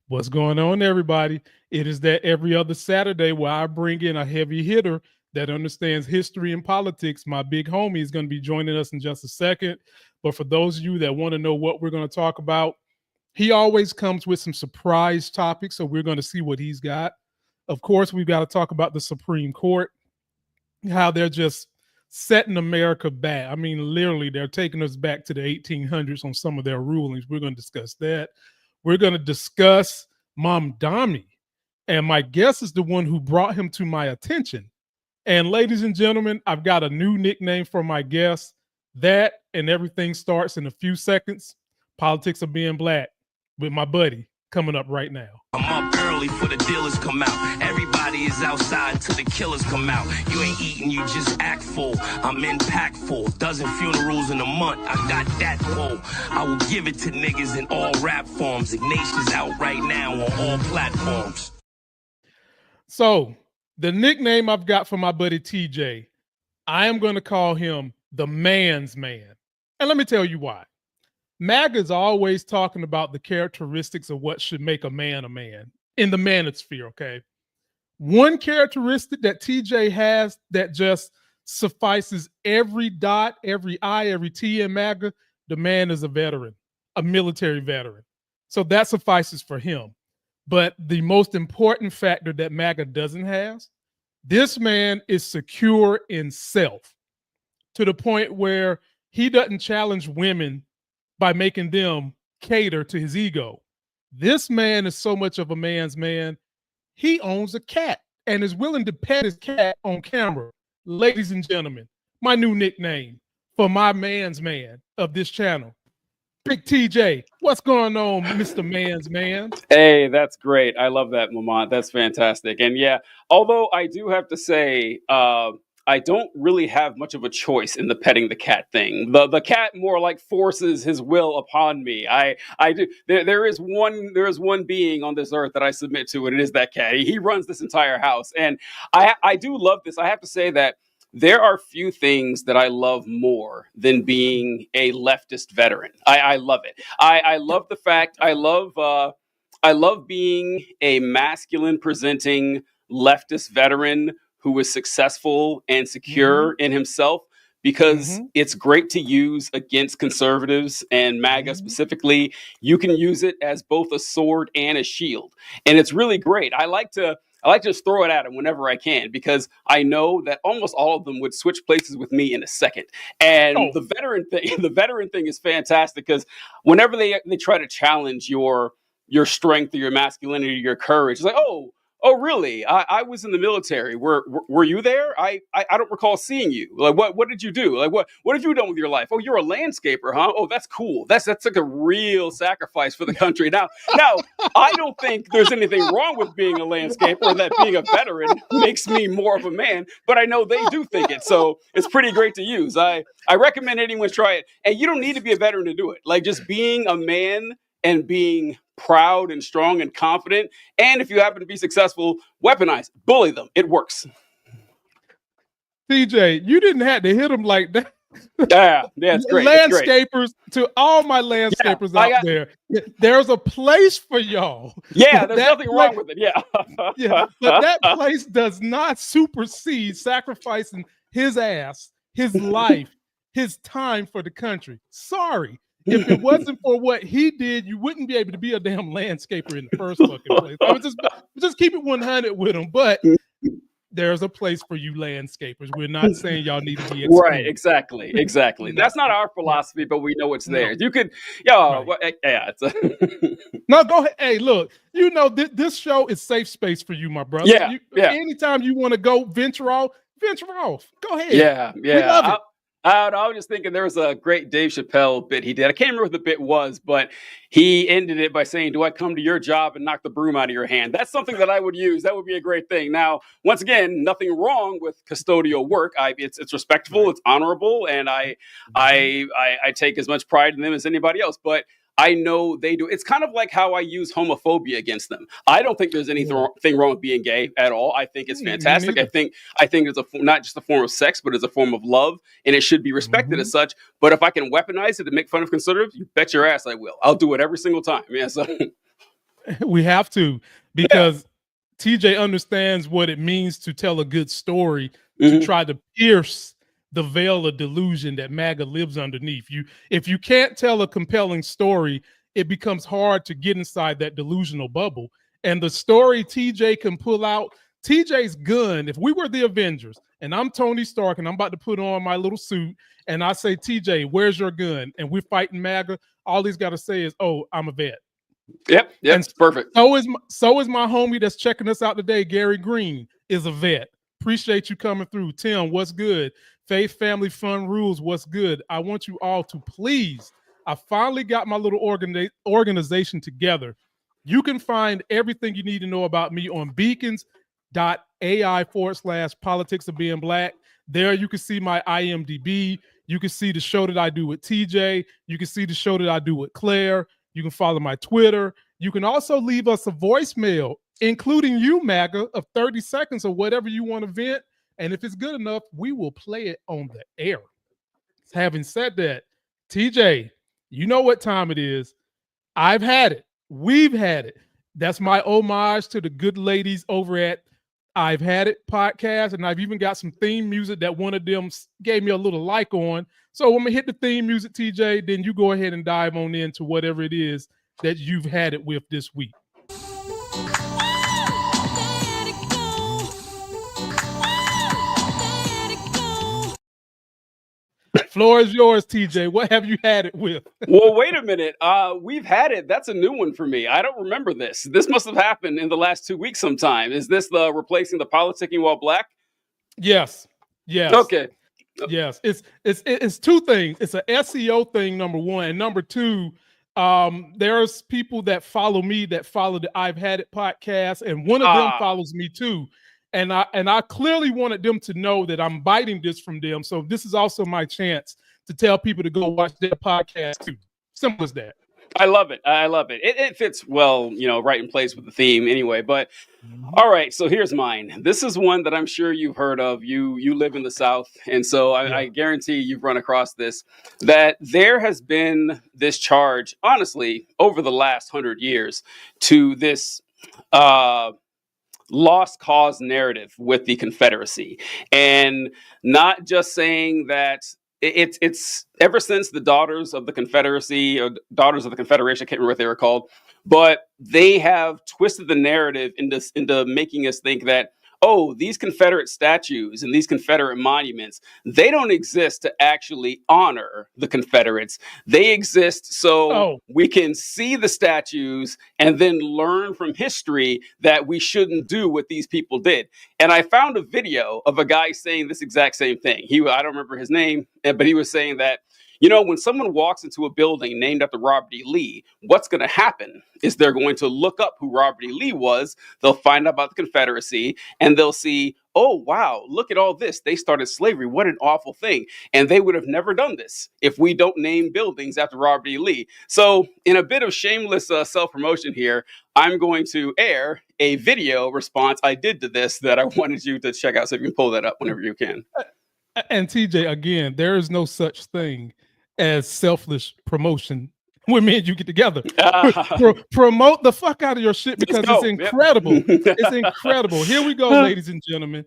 What's going on, everybody? It is that every other Saturday where I bring in a heavy hitter that understands history and politics. My big homie is going to be joining us in just a second. But for those of you that want to know what we're going to talk about, he always comes with some surprise topics. So we're going to see what he's got. Of course, we've got to talk about the Supreme Court, how they're just setting America back. I mean, literally, they're taking us back to the 1800s on some of their rulings. We're going to discuss that. We're going to discuss Mamdani. And my guest is the one who brought him to my attention. And ladies and gentlemen, I've got a new nickname for my guest. That and everything starts in a few seconds. Politics of Being Black with my buddy coming up right now. I'm up early for the dealers come out. Everybody is outside till the killers come out. You ain't eating, you just act full. I'm impactful. Dozen funerals in a month. I got that pull. I will give it to niggas in all rap forms. Ignatius out right now on all platforms. So the nickname I've got for my buddy TJ, I am going to call him the man's man. And let me tell you why. MAGA is always talking about the characteristics of what should make a man in the manosphere, okay? One characteristic that TJ has that just suffices every dot, every I, every T in MAGA, the man is a veteran, a military veteran. So that suffices for him. But the most important factor that MAGA doesn't have, this man is secure in self to the point where he doesn't challenge women by making them cater to his ego. This man is so much of a man's man, he owns a cat and is willing to pet his cat on camera. Ladies and gentlemen, my new nickname for my man's man of this channel, Big TJ. What's going on, Mr. Man's Man? Hey, that's great. I love that, Lamont. That's fantastic. And yeah, although I do have to say, I don't really have much of a choice in the petting the cat thing. The cat more like forces his will upon me. I do. There is one being on this earth that I submit to, and it is that cat. He runs this entire house, and I do love this. I have to say that there are few things that I love more than being a leftist veteran. I love it. I love the fact. I love being a masculine presenting leftist veteran who is successful and secure in himself, because it's great to use against conservatives and MAGA specifically. You can use it as both a sword and a shield. And it's really great. I like to just throw it at them whenever I can, because I know that almost all of them would switch places with me in a second. And the veteran thing is fantastic, because whenever they try to challenge your strength or your masculinity, your courage, it's like, oh, really? I was in the military. Were you there? I don't recall seeing you. Like, what did you do? Like, what have you done with your life? Oh, you're a landscaper, huh? Oh, that's cool. That's like a real sacrifice for the country. Now, I don't think there's anything wrong with being a landscaper, or that being a veteran makes me more of a man, but I know they do think it. So it's pretty great to use. I recommend anyone try it. And you don't need to be a veteran to do it. Like, just being a man and being proud and strong and confident. And if you happen to be successful, weaponize, bully them. It works. TJ, you didn't have to hit them like that. Yeah, it's great. Landscapers, to all my landscapers out there, there's a place for y'all. Yeah, there's nothing wrong with it. Yeah. Yeah, but that place does not supersede sacrificing his ass, his life, his time for the country. Sorry. If it wasn't for what he did, you wouldn't be able to be a damn landscaper in the first fucking place. I would just keep it 100 with him. But there's a place for you landscapers. We're not saying y'all need to be excluded. Right, exactly. No. That's not our philosophy, but we know it's there. No. You could, it's No, go ahead. Hey, look, this show is safe space for you, my brother. Yeah. Anytime you want to go venture off. Go ahead. Yeah. We love it. I was just thinking there was a great Dave Chappelle bit he did. I can't remember what the bit was, but he ended it by saying, "Do I come to your job and knock the broom out of your hand?" That's something that I would use. That would be a great thing. Now, once again, nothing wrong with custodial work. It's respectful, It's honorable, and I take as much pride in them as anybody else. But I know they do. It's kind of like how I use homophobia against them. I don't think there's anything wrong with being gay at all. I think it's fantastic. I think it's not just a form of sex, but it's a form of love, and it should be respected as such. But if I can weaponize it to make fun of conservatives, you bet your ass I will. I'll do it every single time. Yeah. So. We have to, because TJ understands what it means to tell a good story, to try to pierce the veil of delusion that MAGA lives underneath. If you can't tell a compelling story, it becomes hard to get inside that delusional bubble. And the story TJ can pull out, TJ's gun, if we were the Avengers and I'm Tony Stark and I'm about to put on my little suit and I say, TJ, where's your gun? And we're fighting MAGA, all he's got to say is, oh, I'm a vet. Yep, And perfect. So is my homie that's checking us out today, Gary Green, is a vet. Appreciate you coming through. Tim, what's good? Faith, Family, Fun Rules, what's good? I want you all to please, I finally got my little organization together. You can find everything you need to know about me on beacons.ai/politics of being black. There you can see my IMDb. You can see the show that I do with TJ. You can see the show that I do with Claire. You can follow my Twitter. You can also leave us a voicemail, including you, MAGA, of 30 seconds or whatever you want to vent. And if it's good enough, we will play it on the air. Having said that, TJ, you know what time it is. I've had it. We've had it. That's my homage to the good ladies over at I've Had It podcast. And I've even got some theme music that one of them gave me a little like on. So I'm going to hit the theme music, TJ. Then you go ahead and dive on into whatever it is that you've had it with this week. Floor is yours, TJ. What have you had it with? Well, wait a minute. We've had it. That's a new one for me. I don't remember this. This must have happened in the last 2 weeks sometime. Is this the replacing the politicking while black? Yes. Okay. Yes. It's two things. It's an SEO thing, number one. And number two, there's people that follow me that follow the I've Had It podcast, and one of them follows me too. And I clearly wanted them to know that I'm biting this from them. So this is also my chance to tell people to go watch their podcast too. Simple as that. I love it. It fits well, right in place with the theme anyway. But all right, so here's mine. This is one that I'm sure you've heard of. You live in the South, and so I guarantee you've run across this, that there has been this charge, honestly, over the last 100 years to this lost cause narrative with the Confederacy, and not just saying that it's ever since the Daughters of the Confederacy or Daughters of the Confederation, I can't remember what they were called, but they have twisted the narrative into making us think that, oh, these Confederate statues and these Confederate monuments, they don't exist to actually honor the Confederates. They exist so we can see the statues and then learn from history that we shouldn't do what these people did. And I found a video of a guy saying this exact same thing. I don't remember his name, but he was saying that, when someone walks into a building named after Robert E. Lee, what's going to happen is they're going to look up who Robert E. Lee was. They'll find out about the Confederacy, and they'll see, oh, wow, look at all this. They started slavery. What an awful thing. And they would have never done this if we don't name buildings after Robert E. Lee. So in a bit of shameless self-promotion here, I'm going to air a video response I did to this that I wanted you to check out. So you can pull that up whenever you can. And TJ, again, there is no such thing as selfless promotion when me and you get together. Promote the fuck out of your shit because it's incredible. Yep. It's incredible. Here we go, ladies and gentlemen.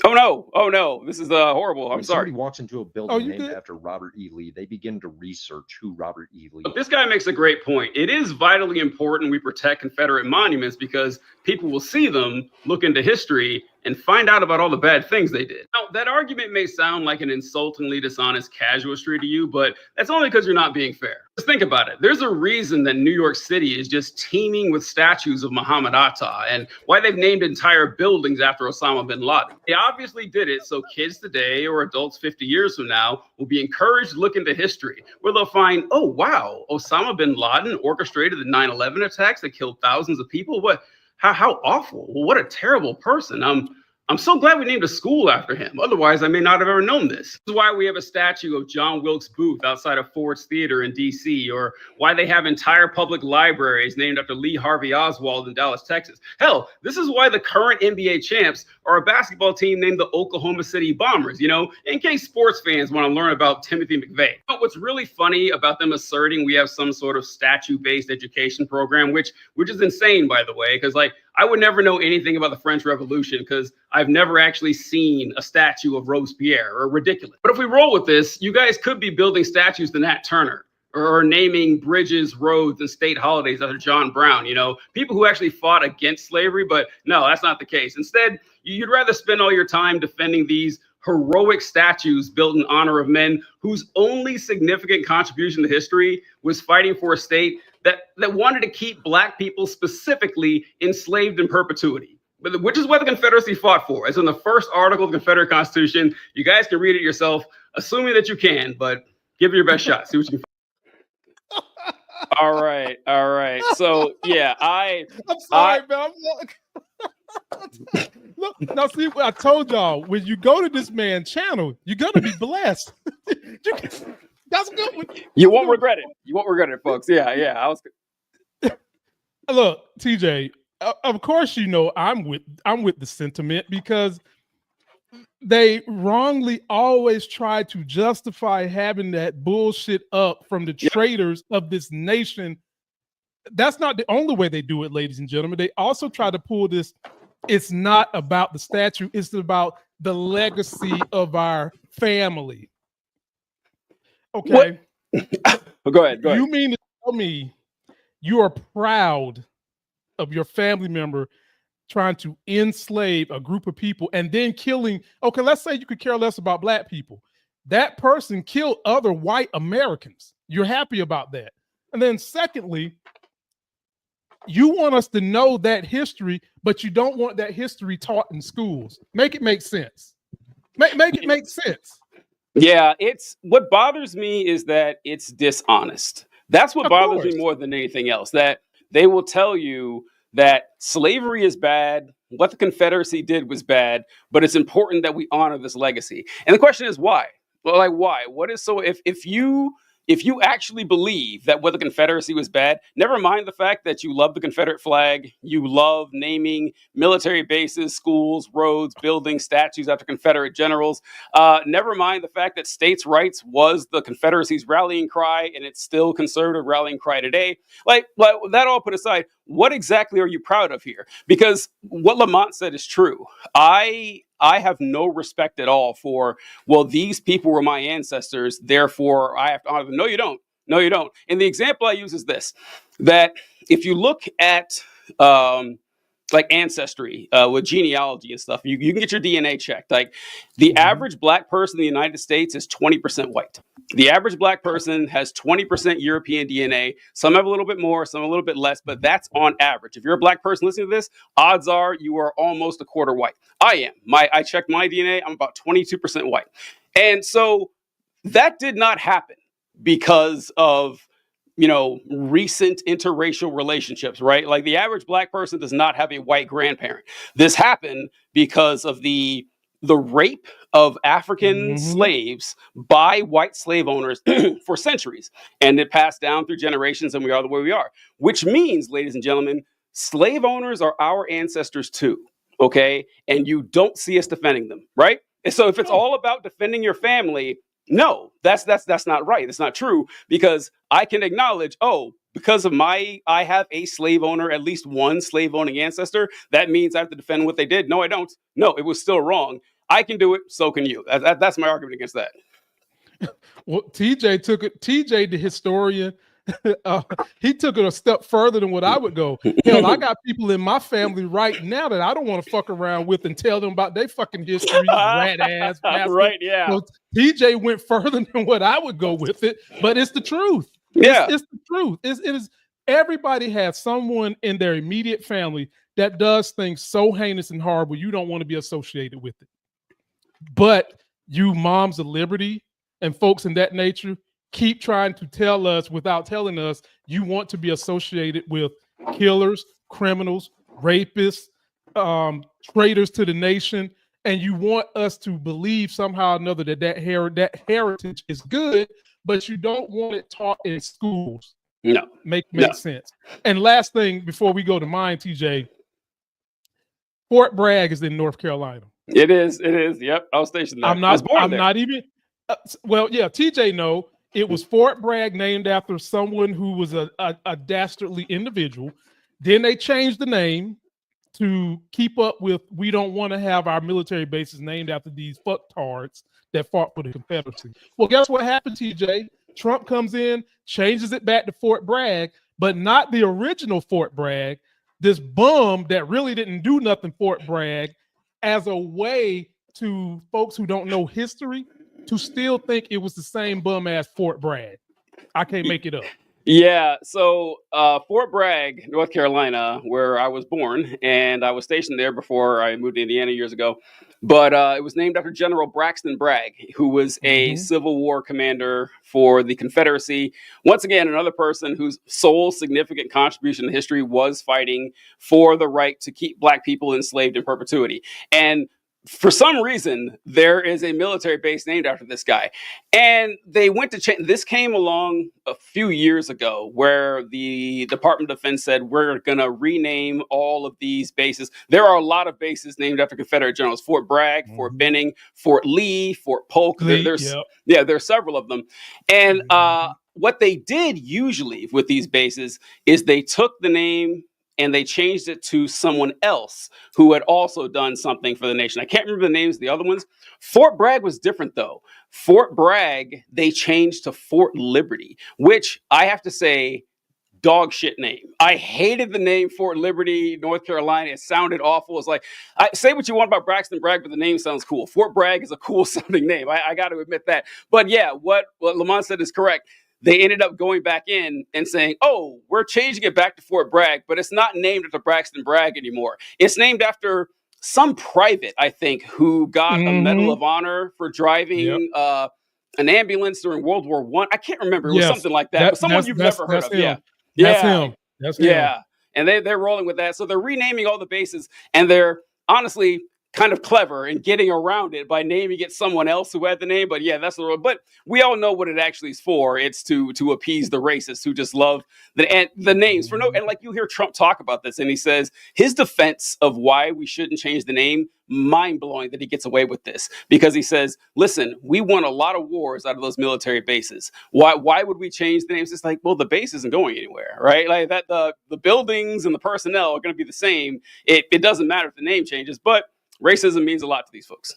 Oh no, this is horrible. I'm sorry. Somebody walks into a building named after Robert E. Lee, they begin to research who Robert E. Lee is. This guy makes a great point. It is vitally important we protect Confederate monuments because people will see them, look into history, and find out about all the bad things they did. Now, that argument may sound like an insultingly dishonest casuistry to you, but that's only because you're not being fair. Just think about it. There's a reason that New York City is just teeming with statues of Muhammad Atta and why they've named entire buildings after Osama bin Laden. They obviously did it so kids today or adults 50 years from now will be encouraged to look into history, where they'll find, oh, wow, Osama bin Laden orchestrated the 9/11 attacks that killed thousands of people. How awful. What a terrible person. I'm so glad we named a school after him. Otherwise, I may not have ever known this. This is why we have a statue of John Wilkes Booth outside of Ford's Theater in D.C., or why they have entire public libraries named after Lee Harvey Oswald in Dallas, Texas. Hell, this is why the current NBA champs or a basketball team named the Oklahoma City Bombers, you know, in case sports fans want to learn about Timothy McVeigh. But what's really funny about them asserting we have some sort of statue-based education program, which is insane, by the way, because like I would never know anything about the French Revolution because I've never actually seen a statue of Robespierre, or ridiculous. But if we roll with this, you guys could be building statues to Nat Turner, or naming bridges, roads, and state holidays after John Brown, you know, people who actually fought against slavery. But no, that's not the case. Instead, you'd rather spend all your time defending these heroic statues built in honor of men whose only significant contribution to history was fighting for a state that wanted to keep Black people specifically enslaved in perpetuity, which is what the Confederacy fought for. It's in the first article of the Confederate Constitution. You guys can read it yourself, assuming that you can, but give it your best shot. See what you can find. All right. So yeah, I'm sorry, man. Look, now see, I told y'all, when you go to this man's channel, you're gonna be blessed. That's a good one. You won't regret it. You won't regret it, folks. Yeah. Look, TJ, of course you know I'm with the sentiment, because they wrongly always try to justify having that bullshit up from the traitors of this nation. That's not the only way they do it, ladies and gentlemen. They also try to pull this. It's not about the statue. It's about the legacy of our family. Okay. Go ahead. You mean to tell me you are proud of your family member trying to enslave a group of people and then killing? Okay, let's say you could care less about Black people. That person killed other white Americans. You're happy about that. And then secondly, you want us to know that history, but you don't want that history taught in schools. Make it make sense. Make it make sense. Yeah, it's what bothers me is that it's dishonest. That's what bothers me more than anything else, that they will tell you that slavery is bad, what the Confederacy did was bad, but it's important that we honor this legacy. And the question is why? Well, like why? What is so if you actually believe that what the Confederacy was bad, never mind the fact that you love the Confederate flag, you love naming military bases, schools, roads, buildings, statues after Confederate generals, never mind the fact that states' rights was the Confederacy's rallying cry, and it's still conservative rallying cry today. Like that all put aside, what exactly are you proud of here? Because what Lamont said is true. I have no respect at all for, well, these people were my ancestors, therefore I have to honor them. No, you don't. No, you don't. And the example I use is this, that if you look at like ancestry with genealogy and stuff, you can get your DNA checked. Like the average Black person in the United States is 20% white. The average Black person has 20% European DNA. Some have a little bit more, some a little bit less, but that's on average. If you're a Black person listening to this, odds are you are almost a quarter white. I am. I checked my DNA. I'm about 22% white. And so that did not happen because of, you know, recent interracial relationships, right? Like the average Black person does not have a white grandparent. This happened because of the rape of African slaves by white slave owners for centuries. And it passed down through generations, and we are the way we are. Which means, ladies and gentlemen, slave owners are our ancestors too, okay? And you don't see us defending them, right? And so if it's all about defending your family, no, that's not right. That's not true, because I can acknowledge, because of I have a slave owner, at least one slave owning ancestor, that means I have to defend what they did. No, I don't. No, it was still wrong. I can do it. So can you. That's my argument against that. Well, TJ, the historian, he took it a step further than what I would go. Hell, I got people in my family right now that I don't want to fuck around with and tell them about their fucking history, rat ass bastard. Right, yeah. So TJ went further than what I would go with it, but it's the truth. Yeah, it's the truth. It is. Everybody has someone in their immediate family that does things so heinous and horrible you don't want to be associated with it. But you moms of liberty and folks in that nature keep trying to tell us without telling us you want to be associated with killers, criminals, rapists, traitors to the nation, and you want us to believe somehow or another that heritage is good, but you don't want it taught in schools. No. Make sense. And last thing before we go to mine, TJ, Fort Bragg is in North Carolina. It is. Yep, I was stationed there. I was born there. Not even. Well, yeah, TJ, no. It was Fort Bragg, named after someone who was a dastardly individual. Then they changed the name to keep up with, we don't want to have our military bases named after these fucktards that fought for the Confederacy. Well, guess what happened, TJ? Trump comes in, changes it back to Fort Bragg, but not the original Fort Bragg, this bum that really didn't do nothing, Fort Bragg, as a way to folks who don't know history to still think it was the same bum as Fort Bragg. I can't make it up. Yeah, so Fort Bragg, North Carolina, where I was born, and I was stationed there before I moved to Indiana years ago. But it was named after General Braxton Bragg, who was a Civil War commander for the Confederacy. Once again, another person whose sole significant contribution to history was fighting for the right to keep Black people enslaved in perpetuity. And for some reason, there is a military base named after this guy. And they went to change. This came along a few years ago where the Department of Defense said, we're going to rename all of these bases. There are a lot of bases named after Confederate generals. Fort Bragg, Fort Benning, Fort Lee, Fort Polk. There's several of them. And what they did usually with these bases is they took the name and they changed it to someone else who had also done something for the nation. I can't remember the names of the other ones. Fort Bragg was different, though. Fort Bragg, they changed to Fort Liberty, which I have to say, dog shit name. I hated the name Fort Liberty, North Carolina. It sounded awful. It's like, say what you want about Braxton Bragg, but the name sounds cool. Fort Bragg is a cool sounding name. I got to admit that. But yeah, what Lamont said is correct. They ended up going back in and saying, oh, we're changing it back to Fort Bragg, but it's not named after Braxton Bragg anymore. It's named after some private, I think, who got a Medal of Honor for driving an ambulance during World War I. I can't remember. It was something like that. But someone you've never heard of. Him. That's him. That's him. Yeah. And they're rolling with that. So they're renaming all the bases, and they're honestly kind of clever in getting around it by naming it someone else who had the name. But yeah, that's the rule. But we all know what it actually is for. It's to appease the racists who just love the names for no. And like you hear Trump talk about this, and he says his defense of why we shouldn't change the name, mind blowing that he gets away with this, because he says, listen, we won a lot of wars out of those military bases. Why would we change the names? It's like, well, the base isn't going anywhere, right? Like that the buildings and the personnel are going to be the same. It doesn't matter if the name changes, but racism means a lot to these folks.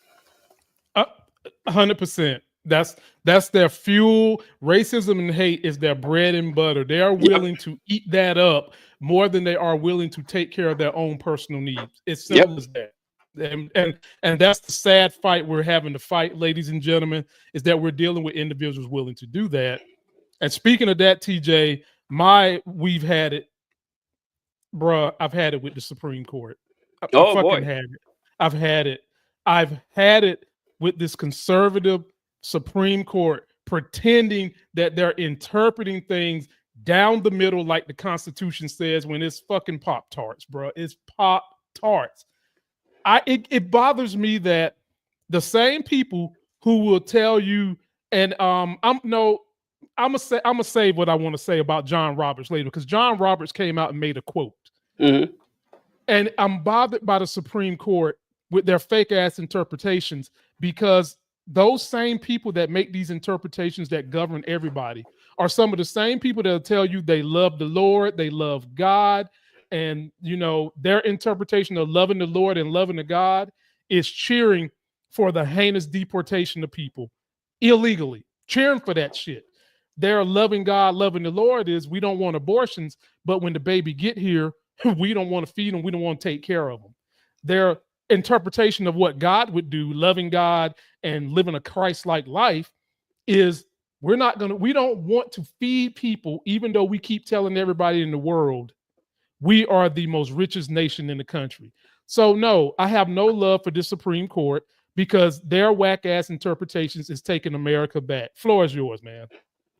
100%. That's their fuel. Racism and hate is their bread and butter. They are willing to eat that up more than they are willing to take care of their own personal needs. It's simple as that. And that's the sad fight we're having to fight, ladies and gentlemen, is that we're dealing with individuals willing to do that. And speaking of that, TJ, we've had it, bruh. I've had it with the Supreme Court. I've had it with this conservative Supreme Court pretending that they're interpreting things down the middle like the Constitution says, when it's fucking Pop-Tarts, bro. It's Pop-Tarts. It bothers me that the same people who will tell you, and I'm gonna save what I want to say about John Roberts later, because John Roberts came out and made a quote. And I'm bothered by the Supreme Court with their fake ass interpretations, because those same people that make these interpretations that govern everybody are some of the same people that'll tell you they love the Lord, they love God, and their interpretation of loving the Lord and loving the God is cheering for the heinous deportation of people illegally, cheering for that shit. Their loving God, loving the Lord is, we don't want abortions, but when the baby get here, we don't want to feed them, we don't want to take care of them. Their interpretation of what God would do, loving God and living a Christ-like life, is we don't want to feed people, even though we keep telling everybody in the world we are the most richest nation in the country. So no, I have no love for this Supreme Court, because their whack-ass interpretations is taking America back. Floor is yours, man.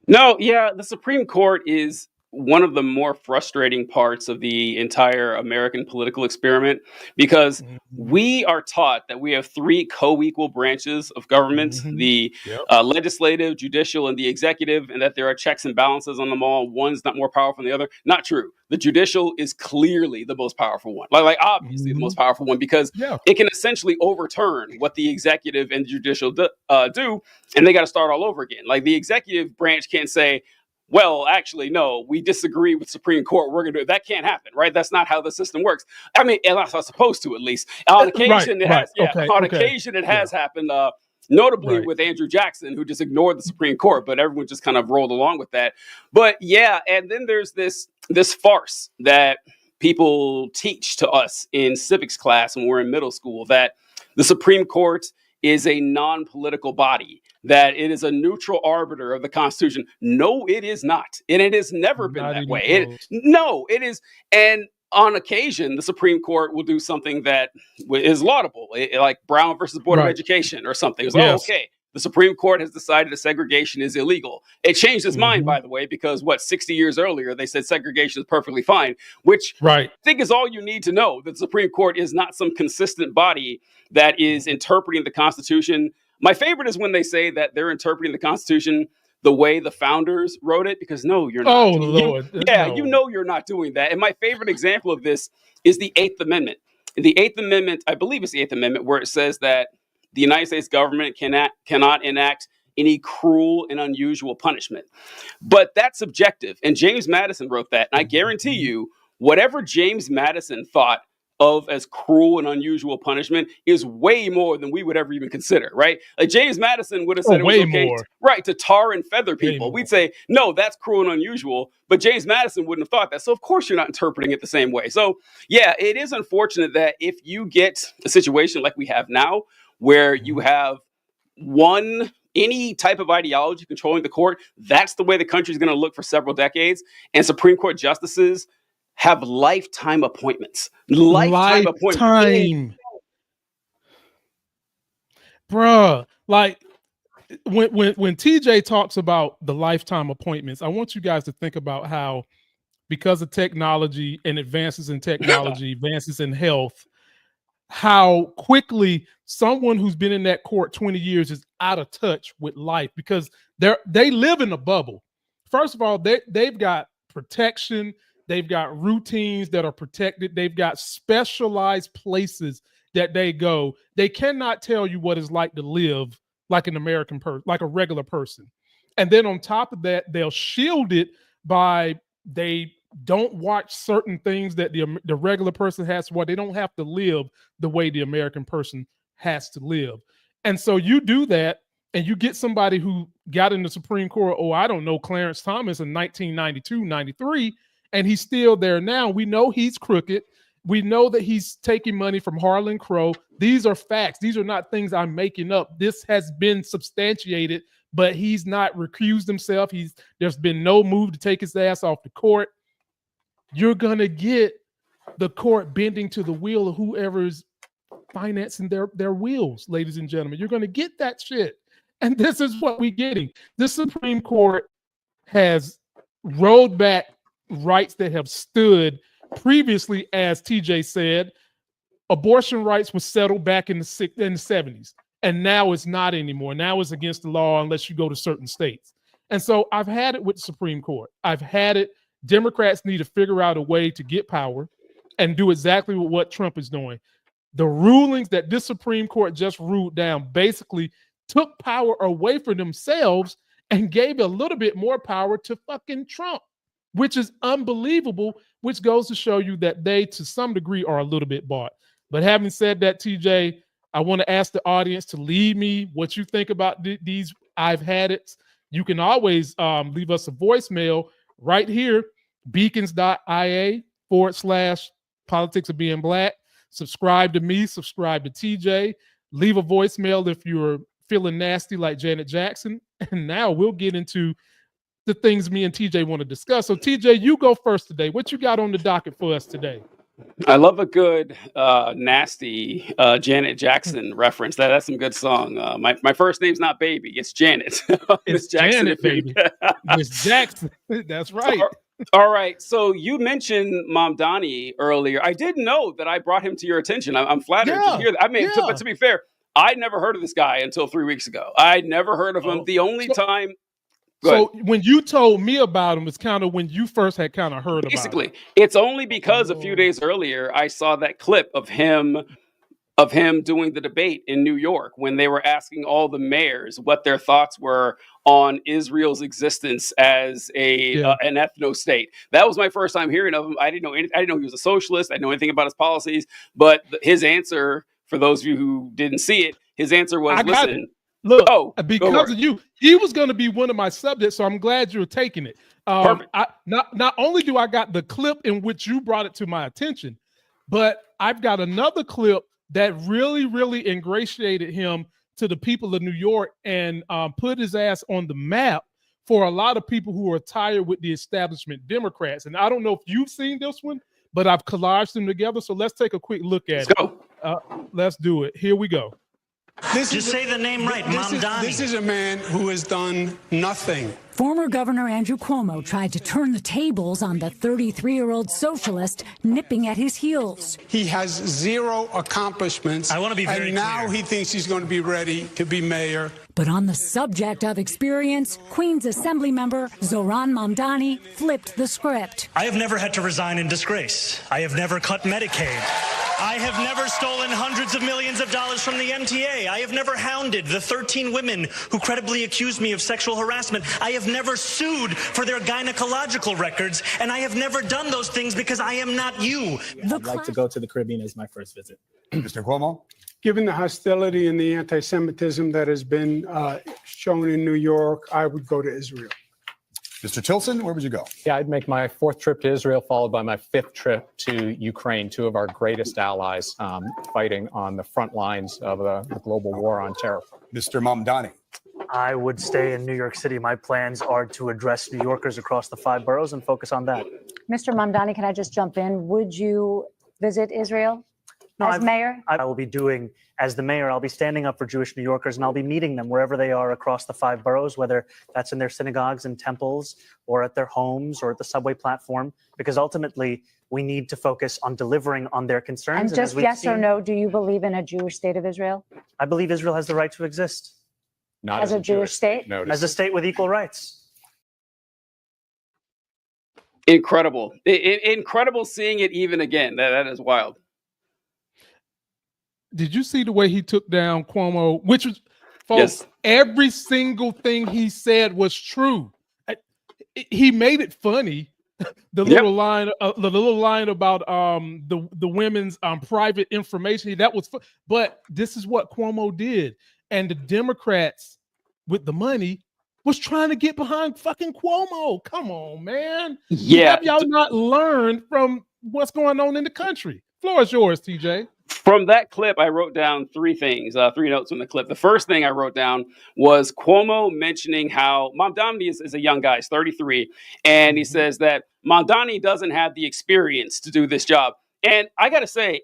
No, yeah, the Supreme Court is one of the more frustrating parts of the entire American political experiment, because we are taught that we have three co-equal branches of government, the legislative, judicial, and the executive, and that there are checks and balances on them all. One's not more powerful than the other. Not true. The judicial is clearly the most powerful one, like obviously the most powerful one, because it can essentially overturn what the executive and judicial do, and they got to start all over again. Like the executive branch can't say, well, actually, no, we disagree with Supreme Court. We're going to do it. That can't happen, right? That's not how the system works. I mean, that's not supposed to, at least. On occasion, it has. Yeah, on occasion, it has happened. Notably with Andrew Jackson, who just ignored the Supreme Court, but everyone just kind of rolled along with that. But yeah, and then there's this farce that people teach to us in civics class when we're in middle school, that the Supreme Court is a non-political body, that it is a neutral arbiter of the Constitution. No, it is not. And it has never been that way. It is. And on occasion, the Supreme Court will do something that is laudable, like Brown versus Board of Education or something. It's like, okay, the Supreme Court has decided that segregation is illegal. It changed its mind, by the way, because 60 years earlier, they said segregation is perfectly fine, which I think is all you need to know, that the Supreme Court is not some consistent body that is interpreting the Constitution. My favorite is when they say that they're interpreting the Constitution the way the founders wrote it, because no, you're not. Oh, Lord. You know you're not doing that. And my favorite example of this is the Eighth Amendment. In the Eighth Amendment, I believe it's the Eighth Amendment, where it says that the United States government cannot enact any cruel and unusual punishment. But that's subjective. And James Madison wrote that. And I guarantee you, whatever James Madison thought of as cruel and unusual punishment is way more than we would ever even consider, right? Like James Madison would have said it was okay to tar and feather people. We'd say, no, that's cruel and unusual. But James Madison wouldn't have thought that. So of course you're not interpreting it the same way. So yeah, it is unfortunate that if you get a situation like we have now, where you have any type of ideology controlling the court, that's the way the country is going to look for several decades. And Supreme Court justices have lifetime appointments. Lifetime appointments. Bruh, like when TJ talks about the lifetime appointments, I want you guys to think about how, because of technology and advances in technology, advances in health, how quickly someone who's been in that court 20 years is out of touch with life, because they live in a bubble. First of all, they've got protection. They've got routines that are protected. They've got specialized places that they go. They cannot tell you what it's like to live like an American person, like a regular person. And then on top of that, they'll shield it by they don't watch certain things that the regular person has to watch. They don't have to live the way the American person has to live. And so you do that, and you get somebody who got in the Supreme Court, Clarence Thomas in 1992, 93, and he's still there now. We know he's crooked. We know that he's taking money from Harlan Crow. These are facts. These are not things I'm making up. This has been substantiated, but he's not recused himself. There's been no move to take his ass off the court. You're going to get the court bending to the will of whoever's financing their wheels, ladies and gentlemen. You're going to get that shit. And this is what we're getting. The Supreme Court has rolled back rights that have stood previously. As TJ said, abortion rights was settled back in the 70s, and now it's not anymore. Now it's against the law unless you go to certain states. And so I've had it with the Supreme Court. I've had it. Democrats need to figure out a way to get power and do exactly what Trump is doing. The rulings that this Supreme Court just ruled down basically took power away from themselves and gave a little bit more power to fucking Trump, which is unbelievable, which goes to show you that they, to some degree, are a little bit bought. But having said that, TJ, I want to ask the audience to leave me what you think about these I've had it. You can always leave us a voicemail right here, beacons.ia/politics of being black. Subscribe to me, subscribe to TJ. Leave a voicemail if you're feeling nasty like Janet Jackson. And now we'll get into the things me and TJ want to discuss. So TJ, you go first today. What you got on the docket for us today? I love a good nasty Janet Jackson reference. That's some good song. My first name's not Baby, it's Janet. It's Janet, baby. Miss Jackson. That's right. All right. So you mentioned Mamdani earlier. I didn't know that I brought him to your attention. I'm flattered to Yeah, hear that. I mean, but yeah. to be fair, I'd never heard of this guy until 3 weeks ago. I'd never heard of him. Oh. The only time. So when you told me about him, it's kind of when you first had kind of heard Basically, about him. it's only because a few days earlier I saw that clip of him doing the debate in New York when they were asking all the mayors what their thoughts were on Israel's existence as an ethno state. That was my first time hearing of him. I didn't know he was a socialist. I didn't know anything about his policies, but his answer, for those of you who didn't see it, his answer was, "Listen, look, because of you, he was going to be one of my subjects, so I'm glad you're taking it." Perfect. Not only do I got the clip in which you brought it to my attention, but I've got another clip that really, really ingratiated him to the people of New York and put his ass on the map for a lot of people who are tired with the establishment Democrats. And I don't know if you've seen this one, but I've collaged them together. So let's take a quick look at it. Let's do it. Here we go. Just say the name right, Mamdani. This is a man who has done nothing. Former Governor Andrew Cuomo tried to turn the tables on the 33-year-old socialist nipping at his heels. He has zero accomplishments. I want to be very clear. Now he thinks he's going to be ready to be mayor. But on the subject of experience, Queens Assembly member Zohran Mamdani flipped the script. I have never had to resign in disgrace. I have never cut Medicaid. I have never stolen hundreds of millions of dollars from the MTA. I have never hounded the 13 women who credibly accused me of sexual harassment. I have never sued for their gynecological records, and I have never done those things because I am not you. I'd like to go to the Caribbean as my first visit. Mr. Cuomo? Given the hostility and the anti-Semitism that has been shown in New York, I would go to Israel. Mr. Tilson, where would you go? Yeah, I'd make my 4th trip to Israel, followed by my 5th trip to Ukraine, 2 of our greatest allies fighting on the front lines of the global war on terror. Mr. Mamdani. I would stay in New York City. My plans are to address New Yorkers across the 5 boroughs and focus on that. Mr. Mamdani, can I just jump in? Would you visit Israel as mayor? I will be doing, as the mayor, I'll be standing up for Jewish New Yorkers, and I'll be meeting them wherever they are across the 5 boroughs, whether that's in their synagogues and temples or at their homes or at the subway platform, because ultimately we need to focus on delivering on their concerns. And just yes or no, do you believe in a Jewish state of Israel? I believe Israel has the right to exist. Not as a Jewish state? No, as a state with equal rights. Incredible. Incredible seeing it even again. That is wild. Did you see the way he took down Cuomo? Which was, folks, every single thing he said was true. He made it funny. The little line about the women's private information, that was but this is what Cuomo did. And the Democrats with the money was trying to get behind fucking Cuomo. Come on, man. Yeah. Have y'all not learned from what's going on in the country? Floor is yours, TJ. From that clip, I wrote down 3 things, 3 notes from the clip. The first thing I wrote down was Cuomo mentioning how Mamdani is a young guy, he's 33, and he says that Mamdani doesn't have the experience to do this job. And I got to say,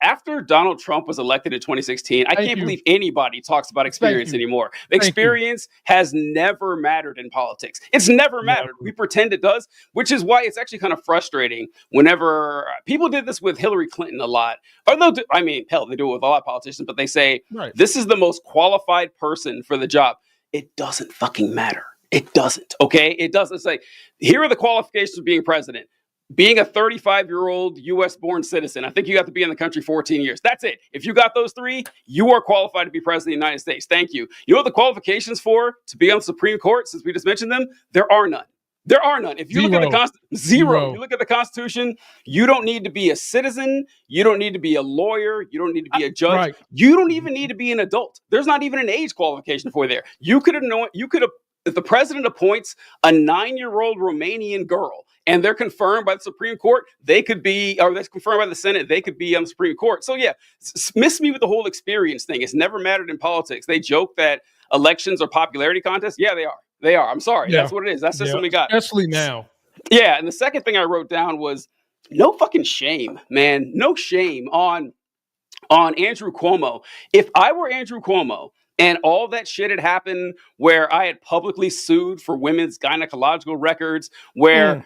after Donald Trump was elected in 2016, I can't believe anybody talks about experience anymore. Experience has never mattered in politics. It's never mattered. We pretend it does, which is why it's actually kind of frustrating whenever people did this with Hillary Clinton a lot. Or I mean, hell, they do it with a lot of politicians, but they say, this is the most qualified person for the job. It doesn't fucking matter. It doesn't, okay? It doesn't say, here are the qualifications of being president. Being a 35-year-old U.S.-born citizen, I think you have to be in the country 14 years. That's it. If you got those 3, you are qualified to be president of the United States. Thank you. You know what the qualifications for to be on the Supreme Court, since we just mentioned them? There are none. There are none. If you look at the Zero. You look at the Constitution, you don't need to be a citizen. You don't need to be a lawyer. You don't need to be a judge. You don't even need to be an adult. There's not even an age qualification for there. If the president appoints a 9-year-old Romanian girl and they're confirmed by the Supreme Court, they could be, or that's confirmed by the Senate, they could be on the Supreme Court. So yeah, miss me with the whole experience thing. It's never mattered in politics. They joke that elections are popularity contests. Yeah, they are. They are. I'm sorry. That's what it is. That's just what we got. Especially now. Yeah. And the second thing I wrote down was no fucking shame, man. No shame on Andrew Cuomo. If I were Andrew Cuomo, and all that shit had happened where I had publicly sued for women's gynecological records, where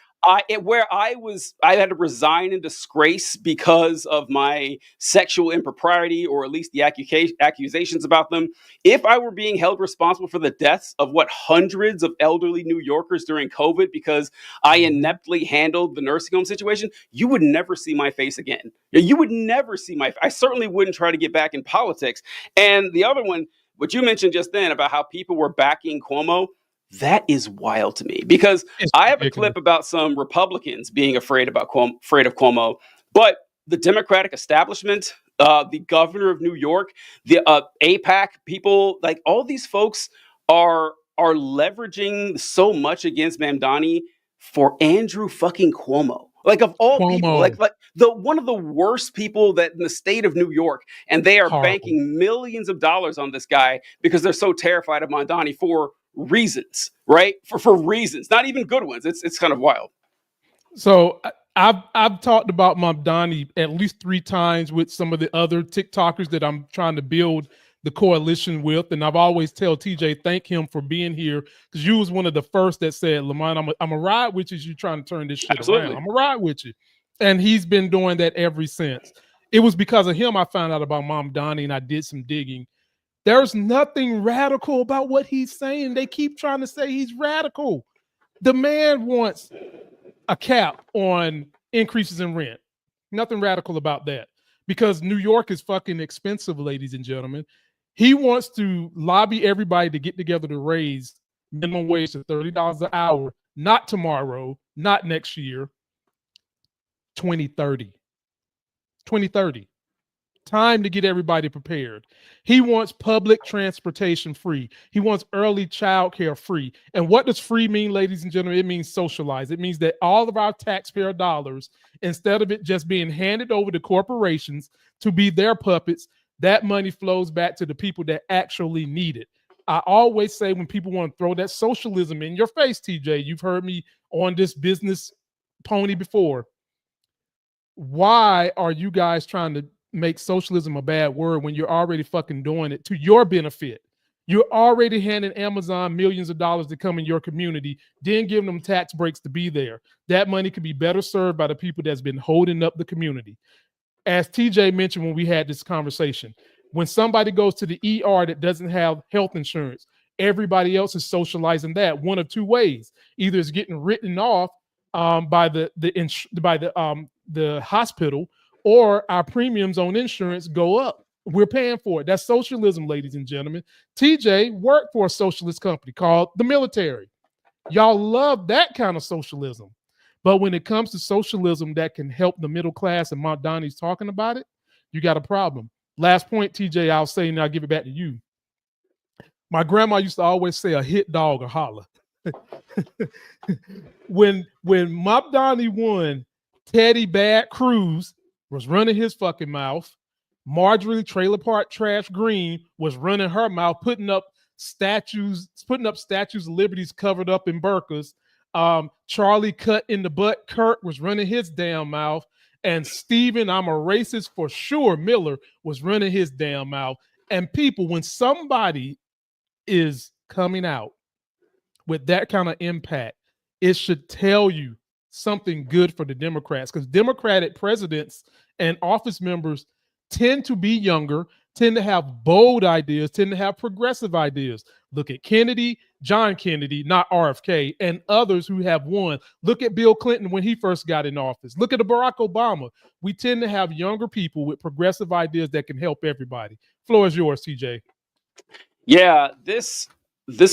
Where I had to resign in disgrace because of my sexual impropriety, or at least the accusations about them. If I were being held responsible for the deaths of hundreds of elderly New Yorkers during COVID because I ineptly handled the nursing home situation, you would never see my face again. You would never see I certainly wouldn't try to get back in politics. And the other one, what you mentioned just then about how people were backing Cuomo, that is wild to me, because I have a clip about some Republicans being afraid of Cuomo, but the Democratic establishment, the governor of New York, the AIPAC people, like all these folks are leveraging so much against Mamdani for Andrew fucking Cuomo. Like, of all people, like the one of the worst people that in the state of New York, and they are banking millions of dollars on this guy because they're so terrified of Mandani for reasons, right? For reasons, not even good ones. It's kind of wild. So I've talked about Mamdani at least 3 times with some of the other TikTokers that I'm trying to build the coalition with, and I've always tell TJ thank him for being here, because you was one of the first that said, Lamont, I'm a ride with you. You trying to turn this shit around. I'm a ride with you, and he's been doing that ever since. It was because of him I found out about Mamdani, and I did some digging. There's nothing radical about what he's saying. They keep trying to say he's radical. The man wants a cap on increases in rent. Nothing radical about that, because New York is fucking expensive, ladies and gentlemen. He wants to lobby everybody to get together to raise minimum wage to $30 an hour, not tomorrow, not next year, 2030. 2030. Time to get everybody prepared. He wants public transportation free. He wants early child care free. And what does free mean, ladies and gentlemen? It means socialized. It means that all of our taxpayer dollars, instead of it just being handed over to corporations to be their puppets, that money flows back to the people that actually need it. I always say, when people want to throw that socialism in your face, TJ, you've heard me on this business pony before. Why are you guys trying to make socialism a bad word when you're already fucking doing it to your benefit? You're already handing Amazon millions of dollars to come in your community, then giving them tax breaks to be there. That money could be better served by the people that's been holding up the community. As TJ mentioned when we had this conversation, when somebody goes to the ER that doesn't have health insurance, everybody else is socializing that one of 2 ways. Either it's getting written off by the hospital, or our premiums on insurance go up. We're paying for it. That's socialism, ladies and gentlemen. TJ worked for a socialist company called the military. Y'all love that kind of socialism. But when it comes to socialism that can help the middle class, and Mamdani's talking about it, you got a problem. Last point, TJ, I'll say, and I'll give it back to you. My grandma used to always say, a hit dog or holler. When Mamdani won, Teddy Bad Cruz was running his fucking mouth. Marjorie Trailer Park Trash Green was running her mouth, putting up statues of liberties covered up in burqas. Charlie Cut in the Butt Kurt was running his damn mouth. And Stephen, I'm a racist for sure, Miller was running his damn mouth. And people, when somebody is coming out with that kind of impact, it should tell you something good for the Democrats, because Democratic presidents and office members tend to be younger, tend to have bold ideas, tend to have progressive ideas. Look at Kennedy, John Kennedy, not RFK, and others who have won. Look at Bill Clinton when he first got in office. Look at Barack Obama. We tend to have younger people with progressive ideas that can help everybody. Floor is yours, TJ. Yeah, this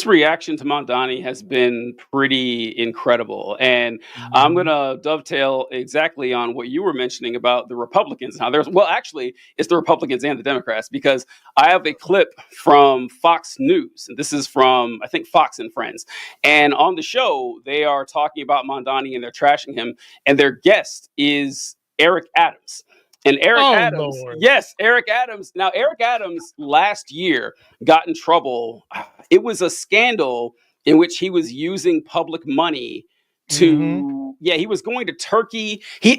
reaction to Mamdani has been pretty incredible. And I'm going to dovetail exactly on what you were mentioning about the Republicans. Now, actually, it's the Republicans and the Democrats, because I have a clip from Fox News. And this is from, I think, Fox and Friends. And on the show, they are talking about Mamdani and they're trashing him. And their guest is Eric Adams. And Eric Eric Adams. Now, Eric Adams last year got in trouble. It was a scandal in which he was using public money to, he was going to Turkey. He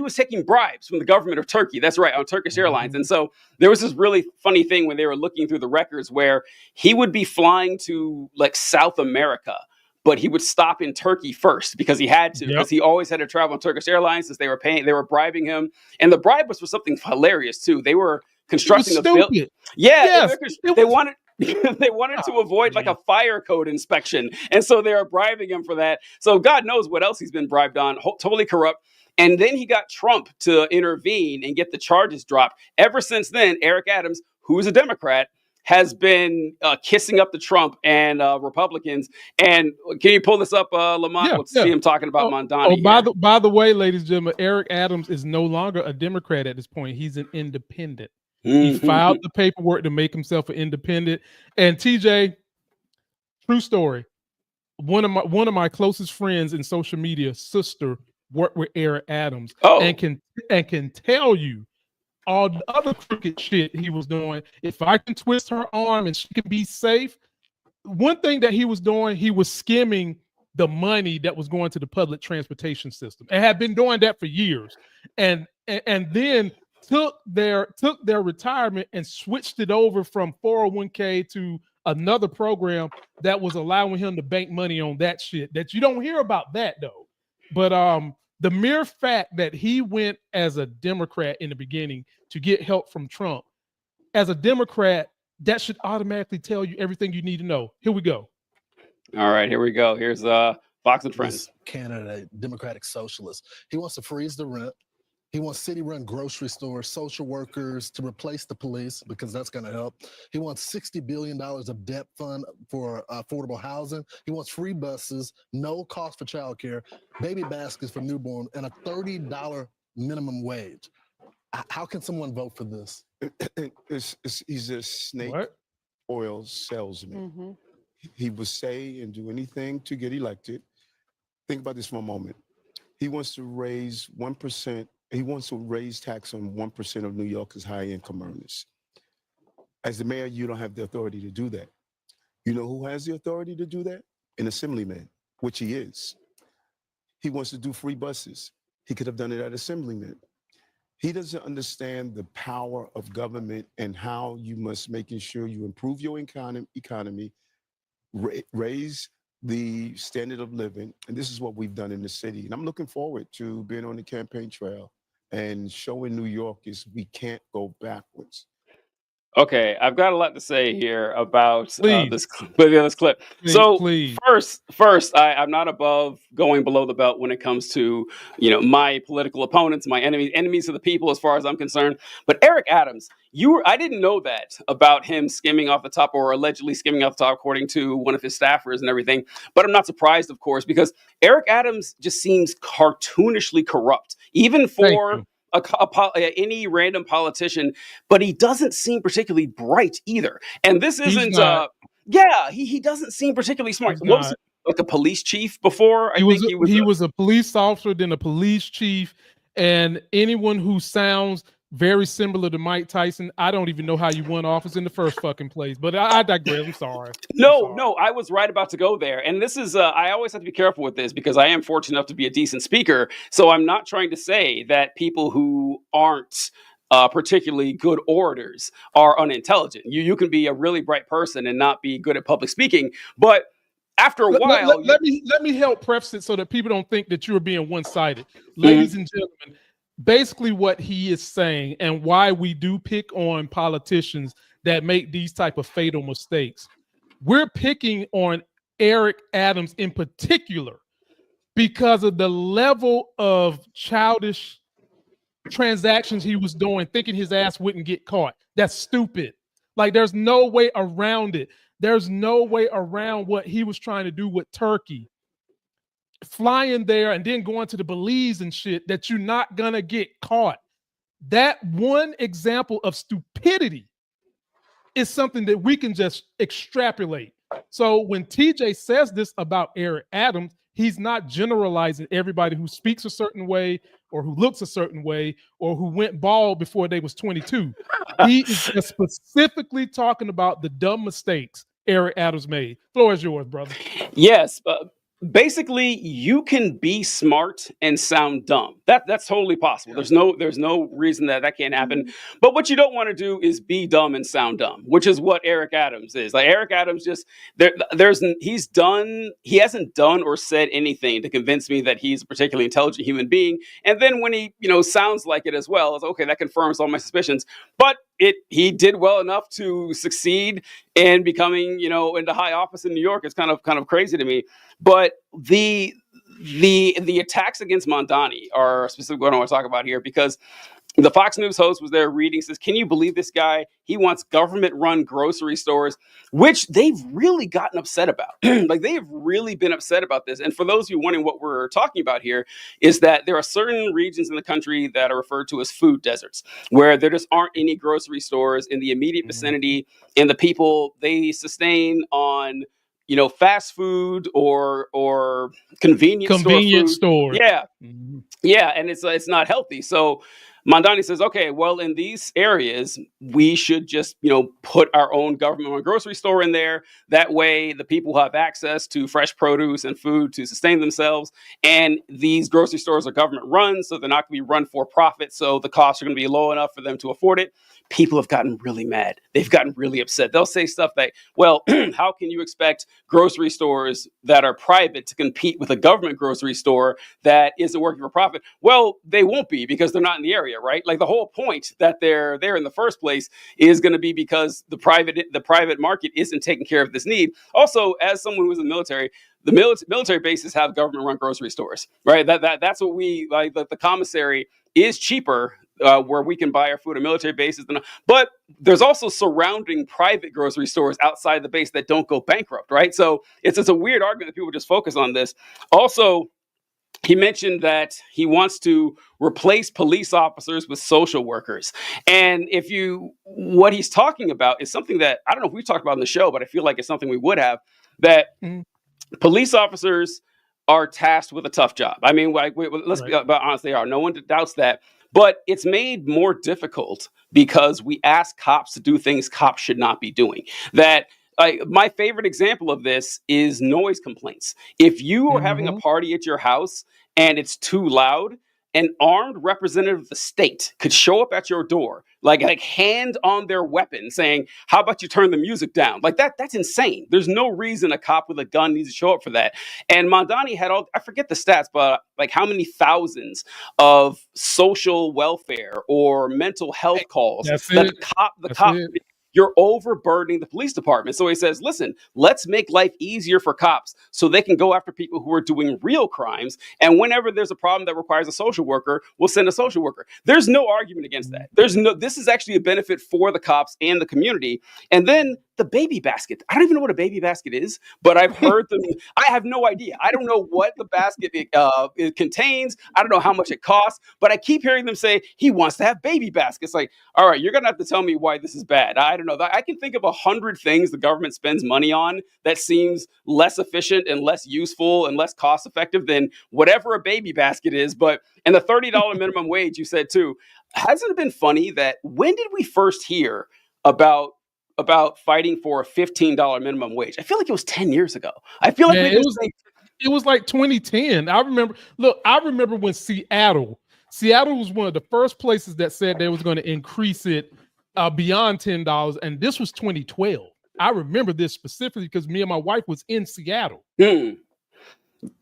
was taking bribes from the government of Turkey. That's right, on Turkish Airlines. And so there was this really funny thing when they were looking through the records where he would be flying to like South America, but he would stop in Turkey first because he had to, because he always had to travel on Turkish Airlines since they were bribing him. And the bribe was for something hilarious too. They were constructing a building. Yeah, they wanted they wanted to avoid like a fire code inspection. And so they were bribing him for that. So God knows what else he's been bribed on. Totally corrupt. And then he got Trump to intervene and get the charges dropped. Ever since then, Eric Adams, who is a Democrat, has been kissing up to Trump and Republicans. And can you pull this up, Lamont? Let's see him talking about Mandani. By the way, ladies and gentlemen, Eric Adams is no longer a Democrat at this point. He's an independent. He filed the paperwork to make himself an independent. And TJ, true story. One of my closest friends in social media, sister, worked with Eric Adams and can tell you all the other crooked shit he was doing. If I can twist her arm and she can be safe, one thing that he was doing, he was skimming the money that was going to the public transportation system and had been doing that for years, and then took their retirement and switched it over from 401k to another program that was allowing him to bank money on that shit. That you don't hear about that though. But the mere fact that he went as a Democrat in the beginning to get help from Trump, as a Democrat, that should automatically tell you everything you need to know. Here we go. All right, here we go. Here's Fox and Friends. Candidate, Democratic Socialist. He wants to freeze the rent. He wants city-run grocery stores, social workers to replace the police because that's going to help. He wants $60 billion of debt fund for affordable housing. He wants free buses, no cost for childcare, baby baskets for newborn, and a $30 minimum wage. How can someone vote for this? He's a snake oil salesman. He will say and do anything to get elected. Think about this for a moment. He wants to raise 1%. He wants to raise tax on 1% of New Yorkers' high-income earners. As the mayor, you don't have the authority to do that. You know who has the authority to do that? An assemblyman, which he is. He wants to do free buses. He could have done it at assemblyman. He doesn't understand the power of government and how you must making sure you improve your economy, raise the standard of living. And this is what we've done in the city. And I'm looking forward to being on the campaign trail and showing New Yorkers we can't go backwards. Okay, I've got a lot to say here about this clip. Please. First, I'm not above going below the belt when it comes to, my political opponents, my enemies of the people, as far as I'm concerned. But Eric Adams, I didn't know that about him skimming off the top, or allegedly skimming off the top, according to one of his staffers and everything. But I'm not surprised, of course, because Eric Adams just seems cartoonishly corrupt, even for any random politician, but he doesn't seem particularly bright either. And this isn't, he doesn't seem particularly smart. What was like a police chief before? He was a police officer, then a police chief, and anyone who sounds very similar to Mike Tyson, I don't even know how you won office in the first fucking place. But I digress. I'm sorry. No, I was right about to go there. And this is, I always have to be careful with this because I am fortunate enough to be a decent speaker. So I'm not trying to say that people who aren't particularly good orators are unintelligent. You can be a really bright person and not be good at public speaking. But after a while, let me help preface it so that people don't think that you're being one-sided. Ladies and gentlemen, basically what he is saying and why we do pick on politicians that make these type of fatal mistakes. We're picking on Eric Adams in particular because of the level of childish transactions he was doing, thinking his ass wouldn't get caught. That's stupid. Like, there's no way around it. There's no way around what he was trying to do with Turkey. Flying there and then going to the Belize and shit, that you're not gonna get caught. That one example of stupidity is something that we can just extrapolate. So when TJ says this about Eric Adams, he's not generalizing everybody who speaks a certain way or who looks a certain way or who went bald before they was 22. He is just specifically talking about the dumb mistakes Eric Adams made. Floor is yours, brother. Yes, basically, you can be smart and sound dumb. That's totally possible. There's no reason that can't happen. But what you don't want to do is be dumb and sound dumb, which is what Eric Adams is. Like Eric Adams just he hasn't done or said anything to convince me that he's a particularly intelligent human being. And then when he sounds like it as well, it's okay, that confirms all my suspicions. But he did well enough to succeed in becoming, into high office in New York. It's kind of crazy to me. But the attacks against Mamdani are specifically what I want to talk about here, because the Fox News host was there reading, says, can you believe this guy? He wants government-run grocery stores, which they've really gotten upset about. Like, they have really been upset about this. And for those of you wondering what we're talking about here, is that there are certain regions in the country that are referred to as food deserts, where there just aren't any grocery stores in the immediate vicinity, and the people, they sustain on fast food or convenience stores. Yeah. Yeah. And it's not healthy. So Mandani says, okay, well, in these areas, we should just, put our own government grocery store in there. That way, the people have access to fresh produce and food to sustain themselves. And these grocery stores are government run, so they're not going to be run for profit. So the costs are going to be low enough for them to afford it. People have gotten really mad. They've gotten really upset. They'll say stuff like, well, how can you expect grocery stores that are private to compete with a government grocery store that isn't working for profit? Well, they won't be, because they're not in the area, right? Like, the whole point that they're there in the first place is going to be because the private market isn't taking care of this need. Also, as someone who was in the military, the military bases have government-run grocery stores, right? That's what we like. The commissary is cheaper where we can buy our food at military bases. But there's also surrounding private grocery stores outside the base that don't go bankrupt, right? So it's a weird argument that people just focus on this. Also, he mentioned that he wants to replace police officers with social workers. And what he's talking about is something that I don't know if we've talked about in the show, but I feel like it's something we would have, that police officers are tasked with a tough job. I mean, let's be honest, they are. No one doubts that. But it's made more difficult because we ask cops to do things cops should not be doing. My favorite example of this is noise complaints. If you are having a party at your house and it's too loud, an armed representative of the state could show up at your door, like hand on their weapon saying, how about you turn the music down? Like that's insane. There's no reason a cop with a gun needs to show up for that. And Mamdani had I forget the stats, but like how many thousands of social welfare or mental health calls that the cop you're overburdening the police department. So he says, listen, let's make life easier for cops so they can go after people who are doing real crimes. And whenever there's a problem that requires a social worker, we'll send a social worker. There's no argument against that. This is actually a benefit for the cops and the community. And then the baby basket. I don't even know what a baby basket is, but I've heard them. I have no idea. I don't know what the basket it contains. I don't know how much it costs, but I keep hearing them say he wants to have baby baskets. Like, all right, you're going to have to tell me why this is bad. I don't know. I can think of 100 things the government spends money on that seems less efficient and less useful and less cost effective than whatever a baby basket is. And the $30 minimum wage you said too, hasn't it been funny that when did we first hear about fighting for a $15 minimum wage? I feel like it was 10 years ago. I feel like it was like 2010. I remember when Seattle was one of the first places that said they was going to increase it beyond $10, and this was 2012. I remember this specifically because me and my wife was in Seattle.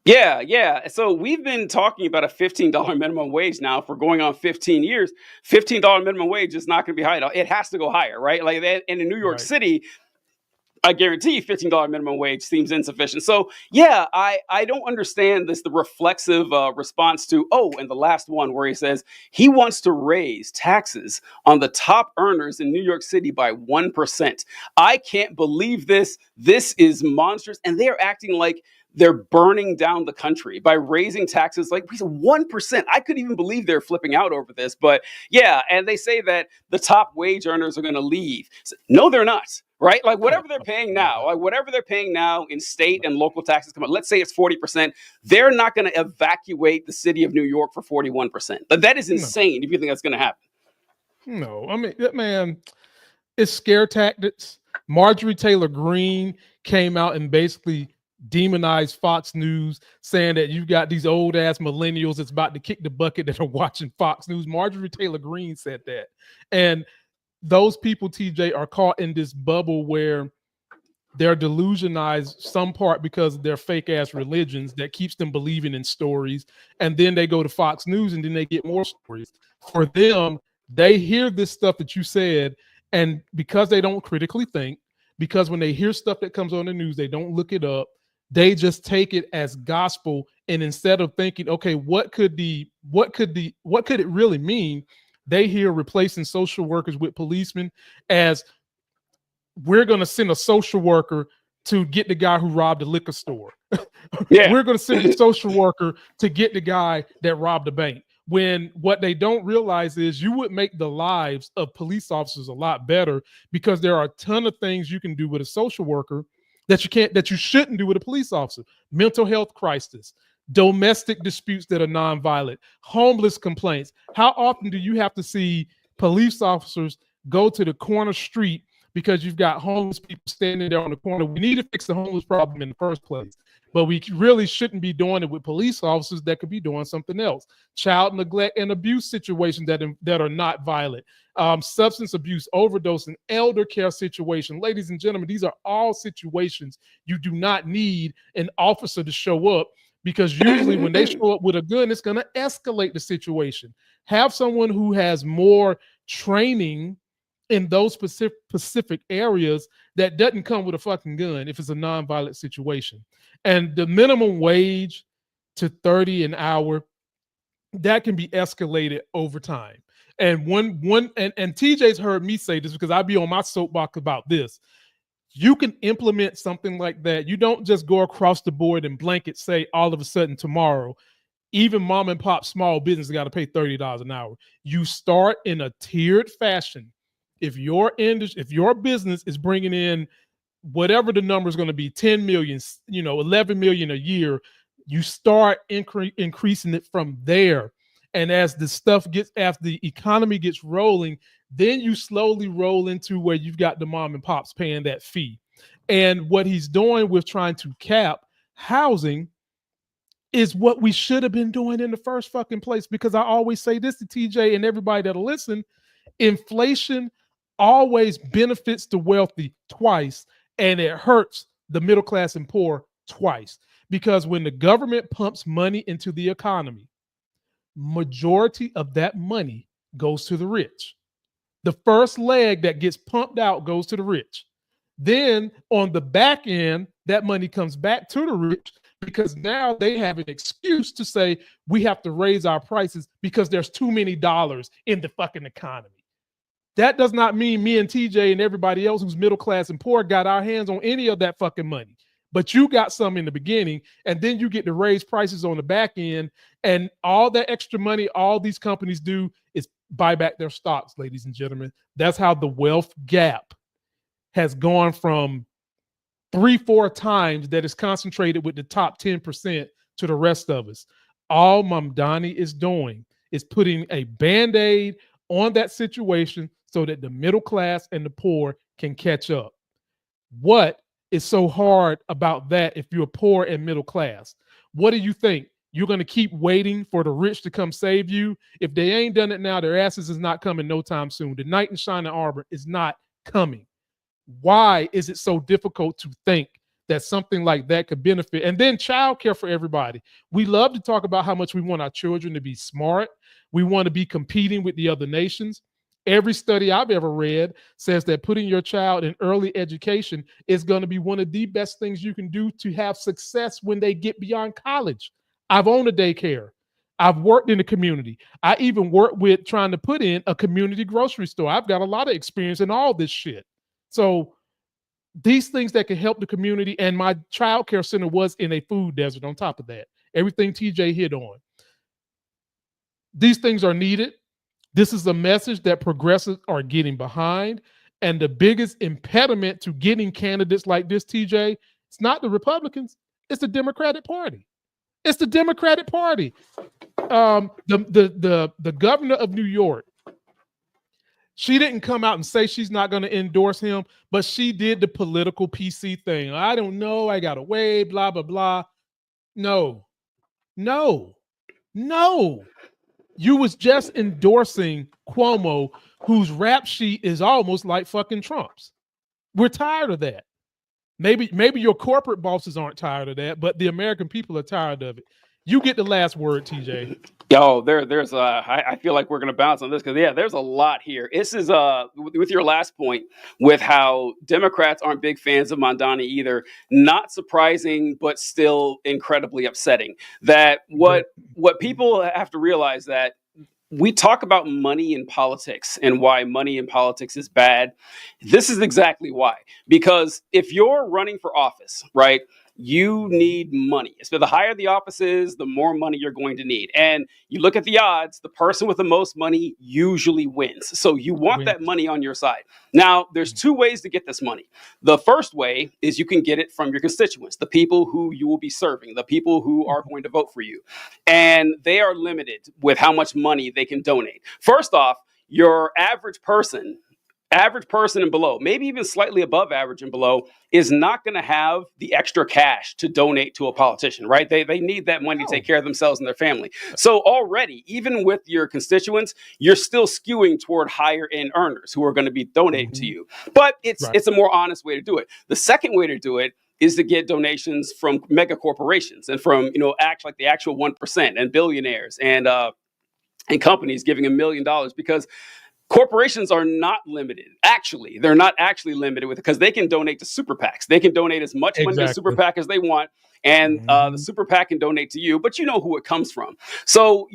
Yeah. So we've been talking about a $15 minimum wage now for going on 15 years. $15 minimum wage is not going to be high enough. It has to go higher, right? Like that, and in New York City, I guarantee $15 minimum wage seems insufficient. So yeah, I don't understand the reflexive response to, and the last one where he says he wants to raise taxes on the top earners in New York City by 1%. I can't believe this. This is monstrous. And they're acting like they're burning down the country by raising taxes like 1%. I couldn't even believe they're flipping out over this. But yeah, and they say that the top wage earners are going to leave. No, they're not. Right? Like whatever they're paying now, in state and local taxes come out, let's say it's 40%, they're not going to evacuate the city of New York for 41%. But that is insane if you think that's going to happen. No, I mean, man, it's scare tactics. Marjorie Taylor Greene came out and basically demonize Fox News, saying that you've got these old ass millennials that's about to kick the bucket that are watching Fox News. Marjorie Taylor Greene said that. And those people, TJ, are caught in this bubble where they're delusionized, some part because of their fake ass religions that keeps them believing in stories. And then they go to Fox News and then they get more stories. For them, they hear this stuff that you said, and because they don't critically think, because when they hear stuff that comes on the news, they don't look it up, they just take it as gospel. And instead of thinking, okay, what could it really mean? They hear replacing social workers with policemen as we're going to send a social worker to get the guy who robbed a liquor store. Yeah. We're going to send a social worker to get the guy that robbed a bank. When what they don't realize is you would make the lives of police officers a lot better, because there are a ton of things you can do with a social worker that you shouldn't do with a police officer. Mental health crisis, domestic disputes that are nonviolent, homeless complaints. How often do you have to see police officers go to the corner street because you've got homeless people standing there on the corner? We need to fix the homeless problem in the first place, but we really shouldn't be doing it with police officers that could be doing something else. Child neglect and abuse situations that are not violent, substance abuse, overdose, and elder care situation. Ladies and gentlemen, these are all situations you do not need an officer to show up, because usually when they show up with a gun, it's going to escalate the situation. Have someone who has more training in those specific areas that doesn't come with a fucking gun if it's a nonviolent situation. And the minimum wage to $30 an hour, that can be escalated over time. And and TJ's heard me say this because I be on my soapbox about this. You can implement something like that. You don't just go across the board and blanket say all of a sudden tomorrow, even mom and pop small business got to pay $30 an hour. You start in a tiered fashion. If your business is bringing in whatever the number is going to be, 10 million, 11 million a year, you start increasing it from there. And as the economy gets rolling, then you slowly roll into where you've got the mom and pops paying that fee. And what he's doing with trying to cap housing is what we should have been doing in the first fucking place. Because I always say this to TJ and everybody that'll listen: inflation always benefits the wealthy twice, and it hurts the middle class and poor twice. Because when the government pumps money into the economy, majority of that money goes to the rich. The first leg that gets pumped out goes to the rich. Then on the back end, that money comes back to the rich, because now they have an excuse to say we have to raise our prices because there's too many dollars in the fucking economy. That does not mean me and TJ and everybody else who's middle class and poor got our hands on any of that fucking money. But you got some in the beginning, and then you get to raise prices on the back end, and all that extra money all these companies do is buy back their stocks, ladies and gentlemen. That's how the wealth gap has gone from 3-4 times that is concentrated with the top 10% to the rest of us. All Mamdani is doing is putting a Band-Aid on that situation so that the middle class and the poor can catch up. What is so hard about that if you're poor and middle class? What do you think? You're going to keep waiting for the rich to come save you? If they ain't done it now, their asses is not coming no time soon. The knight in shining armor is not coming. Why is it so difficult to think that something like that could benefit? And then childcare for everybody. We love to talk about how much we want our children to be smart. We want to be competing with the other nations. Every study I've ever read says that putting your child in early education is going to be one of the best things you can do to have success when they get beyond college. I've owned a daycare. I've worked in the community. I even worked with trying to put in a community grocery store. I've got a lot of experience in all this shit. So these things that can help the community, and my child care center was in a food desert on top of that. Everything TJ hit on. These things are needed. This is a message that progressives are getting behind. And the biggest impediment to getting candidates like this, TJ, it's not the Republicans, it's the Democratic Party. It's the Democratic Party. The governor of New York She didn't come out and say she's not going to endorse him, but she did the political PC thing. I don't know. I got to wait, blah, blah, blah. No. You was just endorsing Cuomo, whose rap sheet is almost like fucking Trump's. We're tired of that. Maybe your corporate bosses aren't tired of that, but the American people are tired of it. You get the last word, TJ. Yo, I feel like we're gonna bounce on this because there's a lot here. This is with your last point with how Democrats aren't big fans of Mandani either. Not surprising, but still incredibly upsetting. That what people have to realize that we talk about money in politics and why money in politics is bad. This is exactly why. Because if you're running for office, right, you need money. So the higher the office is, the more money you're going to need. And you look at the odds, the person with the most money usually wins. So you want that money on your side. Now, there's two ways to get this money. The first way is you can get it from your constituents, the people who you will be serving, the people who are going to vote for you. And they are limited with how much money they can donate. First off, your average person and below, maybe even slightly above average and below, is not going to have the extra cash to donate to a politician, right? They need that money to take care of themselves and their family. So already, even with your constituents, you're still skewing toward higher end earners who are going to be donating to you. But it's a more honest way to do it. The second way to do it is to get donations from mega corporations and from, act like the actual 1% and billionaires and companies giving $1 million, because corporations are not limited. Actually, they're not actually limited with it because they can donate to super PACs. They can donate as much money to super PAC as they want. And the super PAC can donate to you, but you know who it comes from. So,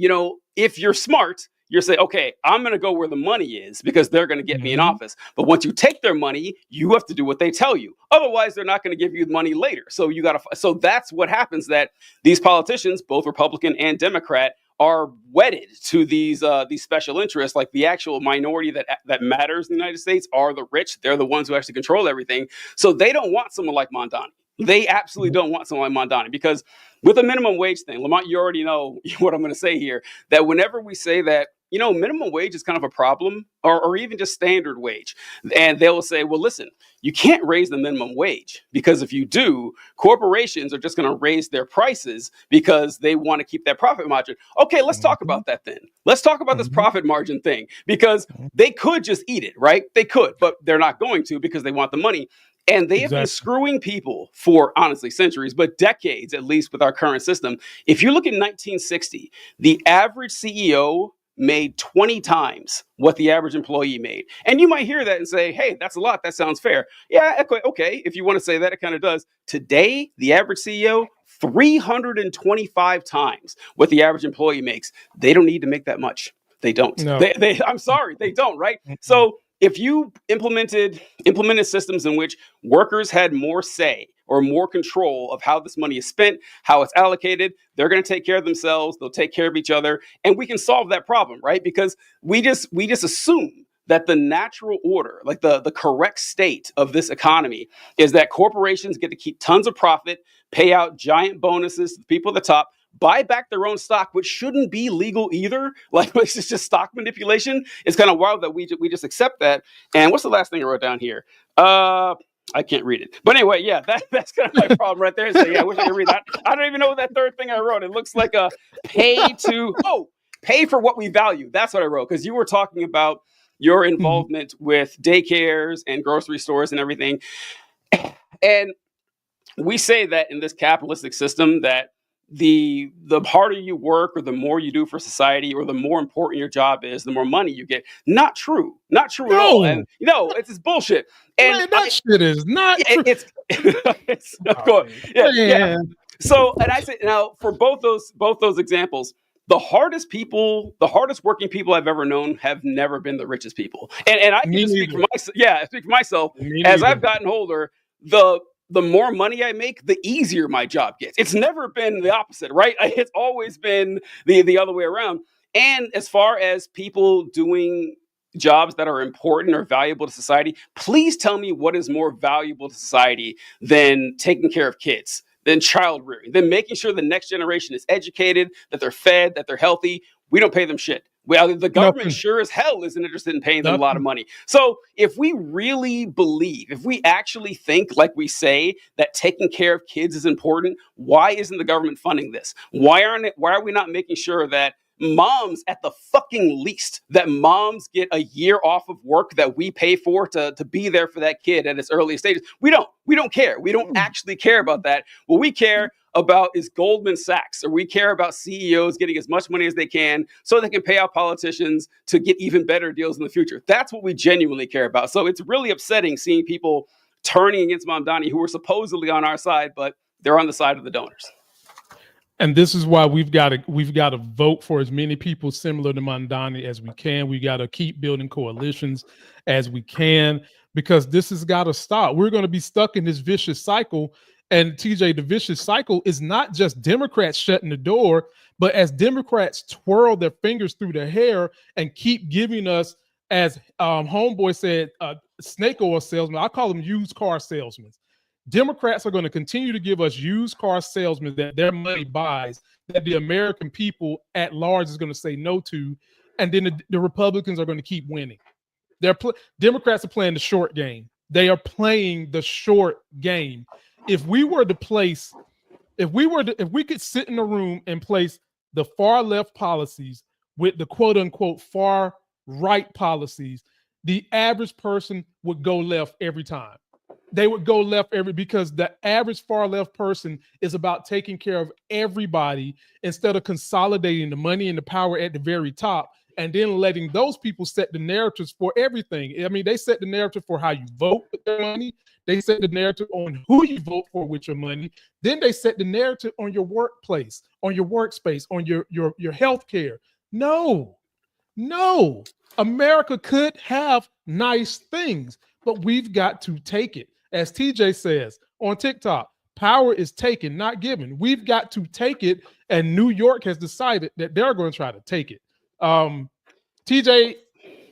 if you're smart, you're saying, okay, I'm going to go where the money is because they're going to get me in office. But once you take their money, you have to do what they tell you. Otherwise, they're not going to give you the money later. So so that's what happens, that these politicians, both Republican and Democrat, are wedded to these special interests. Like the actual minority that matters in the United States are the rich. They're the ones who actually control everything. So they don't want someone like Mandani. They absolutely don't want someone like Mandani, because with a minimum wage thing, Lamont, you already know what I'm going to say here, that whenever we say that, minimum wage is kind of a problem, or even just standard wage. And they will say, well, listen, you can't raise the minimum wage, because if you do, corporations are just going to raise their prices because they want to keep that profit margin. Okay, let's talk about that then. Let's talk about this profit margin thing, because they could just eat it, right? They could, but they're not going to because they want the money. And they have been screwing people for, honestly, centuries, but decades, at least with our current system. If you look at 1960, the average CEO made 20 times what the average employee made. And you might hear that and say, hey, that's a lot. That sounds fair. Yeah, okay. If you want to say that, it kind of does. Today, the average CEO, 325 times what the average employee makes. They don't need to make that much. They don't. No. I'm sorry, they don't, right? So if you implemented systems in which workers had more say or more control of how this money is spent, how it's allocated, they're going to take care of themselves. They'll take care of each other, and we can solve that problem, right? Because we just assume that the natural order, like the correct state of this economy, is that corporations get to keep tons of profit, pay out giant bonuses to the people at the top, buy back their own stock, which shouldn't be legal either. Like, it's just stock manipulation. It's kind of wild that we just accept that. And what's the last thing I wrote down here? I can't read it. But anyway, yeah, that's kind of my problem right there. So yeah, I wish I could read that. I don't even know what that third thing I wrote. It looks like a pay for what we value. That's what I wrote. Because you were talking about your involvement with daycares and grocery stores and everything. And we say that in this capitalistic system that the harder you work, or the more you do for society, or the more important your job is, the more money you get. Not true at all. And it's bullshit. And man, that shit is not true. It's yeah. So, and I say now, for both those examples, the hardest working people I've ever known have never been the richest people. And I can just speak for myself. Yeah, speak for myself. As I've gotten older, the more money I make, the easier my job gets. It's never been the opposite, right? It's always been the other way around. And as far as people doing jobs that are important or valuable to society, please tell me what is more valuable to society than taking care of kids, than child rearing, than making sure the next generation is educated, that they're fed, that they're healthy. We don't pay them shit. Well, the government Nothing. sure as hell isn't interested in paying them a lot of Nothing. money. So if we really believe, if we actually think like we say that taking care of kids is important, why isn't the government funding this? Why are we not making sure that moms, at the fucking least, that moms get a year off of work that we pay for to be there for that kid at its earliest stages? We don't care. We don't actually care about that. What we care about is Goldman Sachs, or we care about CEOs getting as much money as they can so they can pay out politicians to get even better deals in the future. That's what we genuinely care about. So it's really upsetting seeing people turning against Mamdani, who were supposedly on our side, but they're on the side of the donors. And this is why we've got to vote for as many people similar to Mandani as we can. We got to keep building coalitions as we can, because this has got to stop. We're going to be stuck in this vicious cycle. And TJ, the vicious cycle is not just Democrats shutting the door, but as Democrats twirl their fingers through their hair and keep giving us, as Homeboy said, snake oil salesmen. I call them used car salesmen. Democrats are going to continue to give us used car salesmen that their money buys, that the American people at large is going to say no to, and then the Republicans are going to keep winning. Democrats are playing the short game. They are playing the short game. If we could sit in a room and place the far left policies with the quote unquote far right policies, the average person would go left every time. They would go left because the average far left person is about taking care of everybody instead of consolidating the money and the power at the very top and then letting those people set the narratives for everything. I mean, they set the narrative for how you vote with their money. They set the narrative on who you vote for with your money. Then they set the narrative on your workplace, on your workspace, on your health care. No. America could have nice things, but we've got to take it. As TJ says on TikTok, power is taken, not given. We've got to take it, and New York has decided that they're going to try to take it. TJ,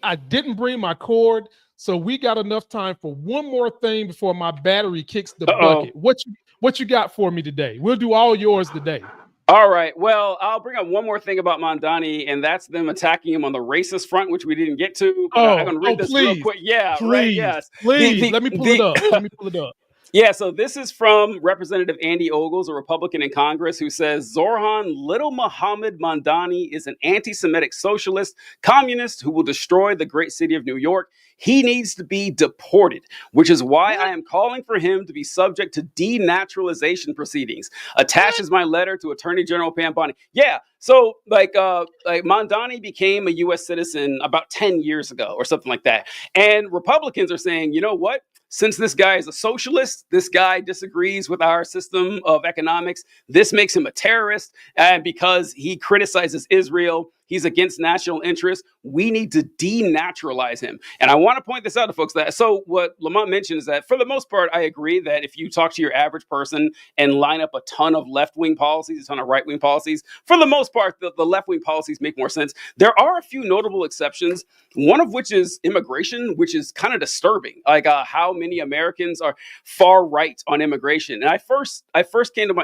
I didn't bring my cord, so we got enough time for one more thing before my battery kicks the bucket. What you got for me today? We'll do all yours today. All right. Well, I'll bring up one more thing about Mandani, and that's them attacking him on the racist front, which we didn't get to. But I'm going to read this real quick. Yeah, please, right. Yes. Please, let me pull it up. Let me pull it up. Yeah, so this is from Representative Andy Ogles, a Republican in Congress, who says Zohran Little Muhammad Mandani is an anti-Semitic socialist, communist who will destroy the great city of New York. He needs to be deported, which is why I am calling for him to be subject to denaturalization proceedings. Attaches my letter to Attorney General Pam Bondi. Yeah, so like Mandani became a U.S. citizen about 10 years ago or something like that. And Republicans are saying, you know what? Since this guy is a socialist, this guy disagrees with our system of economics, this makes him a terrorist. And because he criticizes Israel, he's against national interests, we need to denaturalize him. And I want to point this out to folks that, so what Lamont mentioned is that for the most part, I agree that if you talk to your average person and line up a ton of left-wing policies, a ton of right-wing policies, for the most part, the left-wing policies make more sense. There are a few notable exceptions, one of which is immigration, which is kind of disturbing, like how many Americans are far right on immigration. And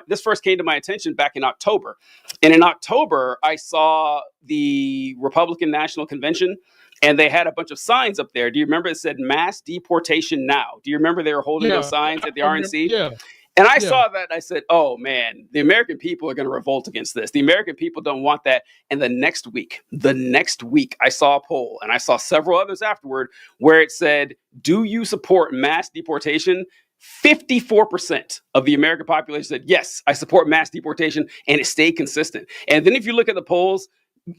this first came to my attention back in October. And in October, I saw the Republican National Convention, and they had a bunch of signs up there. Do you remember it said mass deportation now? Do you remember they were holding those signs at the RNC? Yeah. And I saw that and I said, oh man, the American people are going to revolt against this. The American people don't want that. And the next week, I saw a poll, and I saw several others afterward, where it said, do you support mass deportation? 54% of the American population said, yes, I support mass deportation, and it stayed consistent. And then if you look at the polls,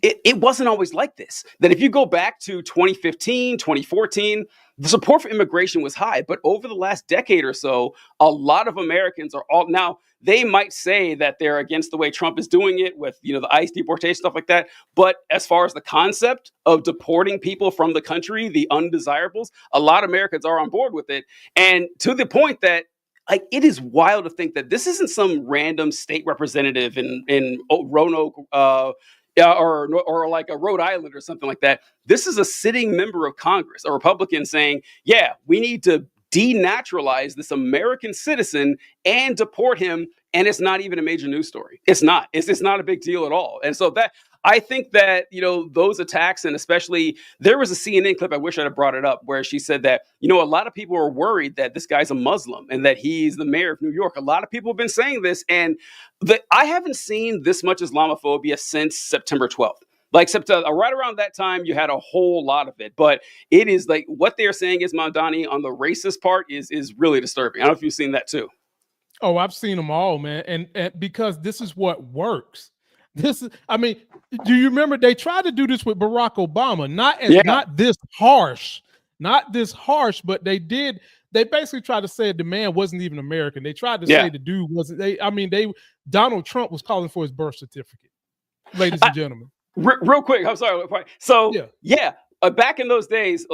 it wasn't always like this. That if you go back to 2015, 2014, the support for immigration was high. But over the last decade or so, a lot of Americans are all now, they might say that they're against the way Trump is doing it with, the ICE deportation, stuff like that. But as far as the concept of deporting people from the country, the undesirables, a lot of Americans are on board with it. And to the point that, like, it is wild to think that this isn't some random state representative in Roanoke, or like a Rhode Island or something like that. This is a sitting member of Congress, a Republican, saying, yeah, we need to denaturalize this American citizen and deport him. And it's not even a major news story. It's not. It's not a big deal at all. And so that I think that, those attacks, and especially there was a CNN clip, I wish I'd have brought it up, where she said that, a lot of people are worried that this guy's a Muslim and that he's the mayor of New York. A lot of people have been saying this, and I haven't seen this much Islamophobia since September 12th. Like right around that time, you had a whole lot of it. But it is like what they're saying is Mamdani on the racist part is really disturbing. I don't know if you've seen that too. Oh, I've seen them all, man. And because this is what works. Do you remember they tried to do this with Barack Obama? Not this harsh, but they did. They basically tried to say the man wasn't even American. They tried to say the dude wasn't. Donald Trump was calling for his birth certificate, ladies and gentlemen. Real quick, I'm sorry. So back in those days,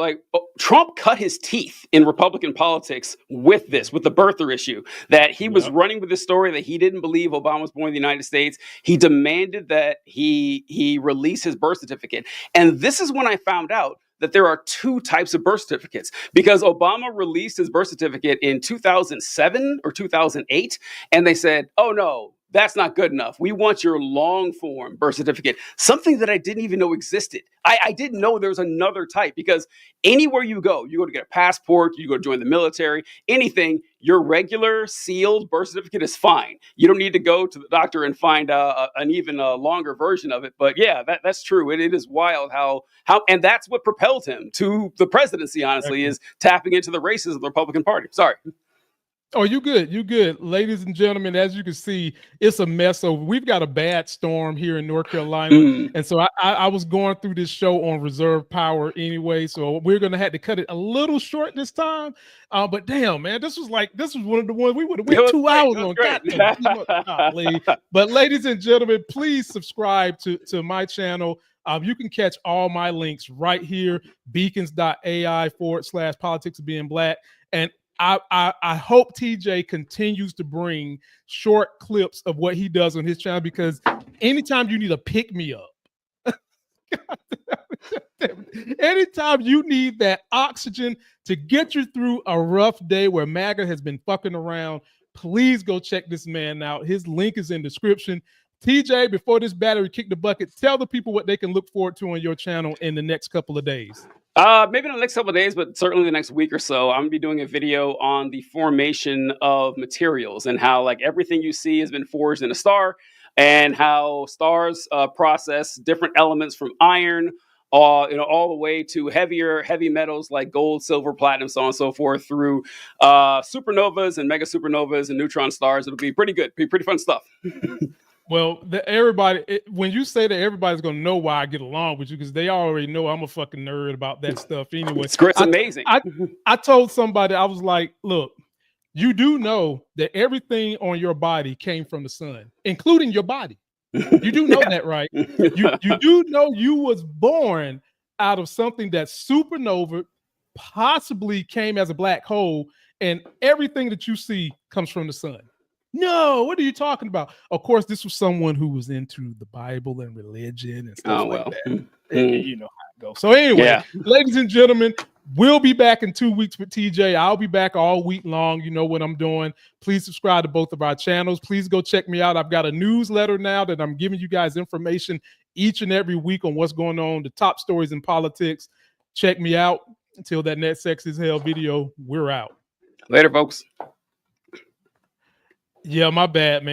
Trump cut his teeth in Republican politics with the birther issue, that he was running with this story that he didn't believe Obama was born in the United States. He demanded that he release his birth certificate. And this is when I found out that there are two types of birth certificates, because Obama released his birth certificate in 2007 or 2008. And they said, oh no, that's not good enough. We want your long form birth certificate, something that I didn't even know existed. I didn't know there was another type, because anywhere you go to get a passport, you go to join the military, anything, your regular sealed birth certificate is fine. You don't need to go to the doctor and find an even longer version of it. But yeah, that's true. It is wild how, and that's what propelled him to the presidency, honestly, is tapping into the racism of the Republican Party. Sorry. Oh, you good. Ladies and gentlemen, as you can see, it's a mess. So we've got a bad storm here in North Carolina. And so I was going through this show on reserve power anyway. So we're going to have to cut it a little short this time. But damn, man, this was one of the ones we would have went 2 hours on. But ladies and gentlemen, please subscribe to my channel. You can catch all my links right here, beacons.ai/politics of being black. And I hope TJ continues to bring short clips of what he does on his channel, because anytime you need a pick me up, anytime you need that oxygen to get you through a rough day where MAGA has been fucking around, please go check this man out. His link is in the description. TJ, before this battery kick the bucket, tell the people what they can look forward to on your channel in the next couple of days. Maybe in the next couple of days, but certainly the next week or so, I'm gonna be doing a video on the formation of materials and how everything you see has been forged in a star, and how stars process different elements from iron, all the way to heavy metals like gold, silver, platinum, so on and so forth, through supernovas and mega supernovas and neutron stars. It'll be pretty good, pretty fun stuff. Well, when you say that, everybody's going to know why I get along with you, because they already know I'm a fucking nerd about that stuff anyway. It's amazing. I told somebody, I was like, look, you do know that everything on your body came from the sun, including your body. You do know that, right? You do know you was born out of something that supernova possibly came as a black hole, and everything that you see comes from the sun. No, what are you talking about? Of course, this was someone who was into the Bible and religion and stuff like that. You know how it goes. So anyway, ladies and gentlemen, we'll be back in 2 weeks with TJ. I'll be back all week long. You know what I'm doing. Please subscribe to both of our channels. Please go check me out. I've got a newsletter now that I'm giving you guys information each and every week on what's going on, the top stories in politics. Check me out. Until that next Sex is Hell video, we're out. Later, folks. Yeah, my bad, man.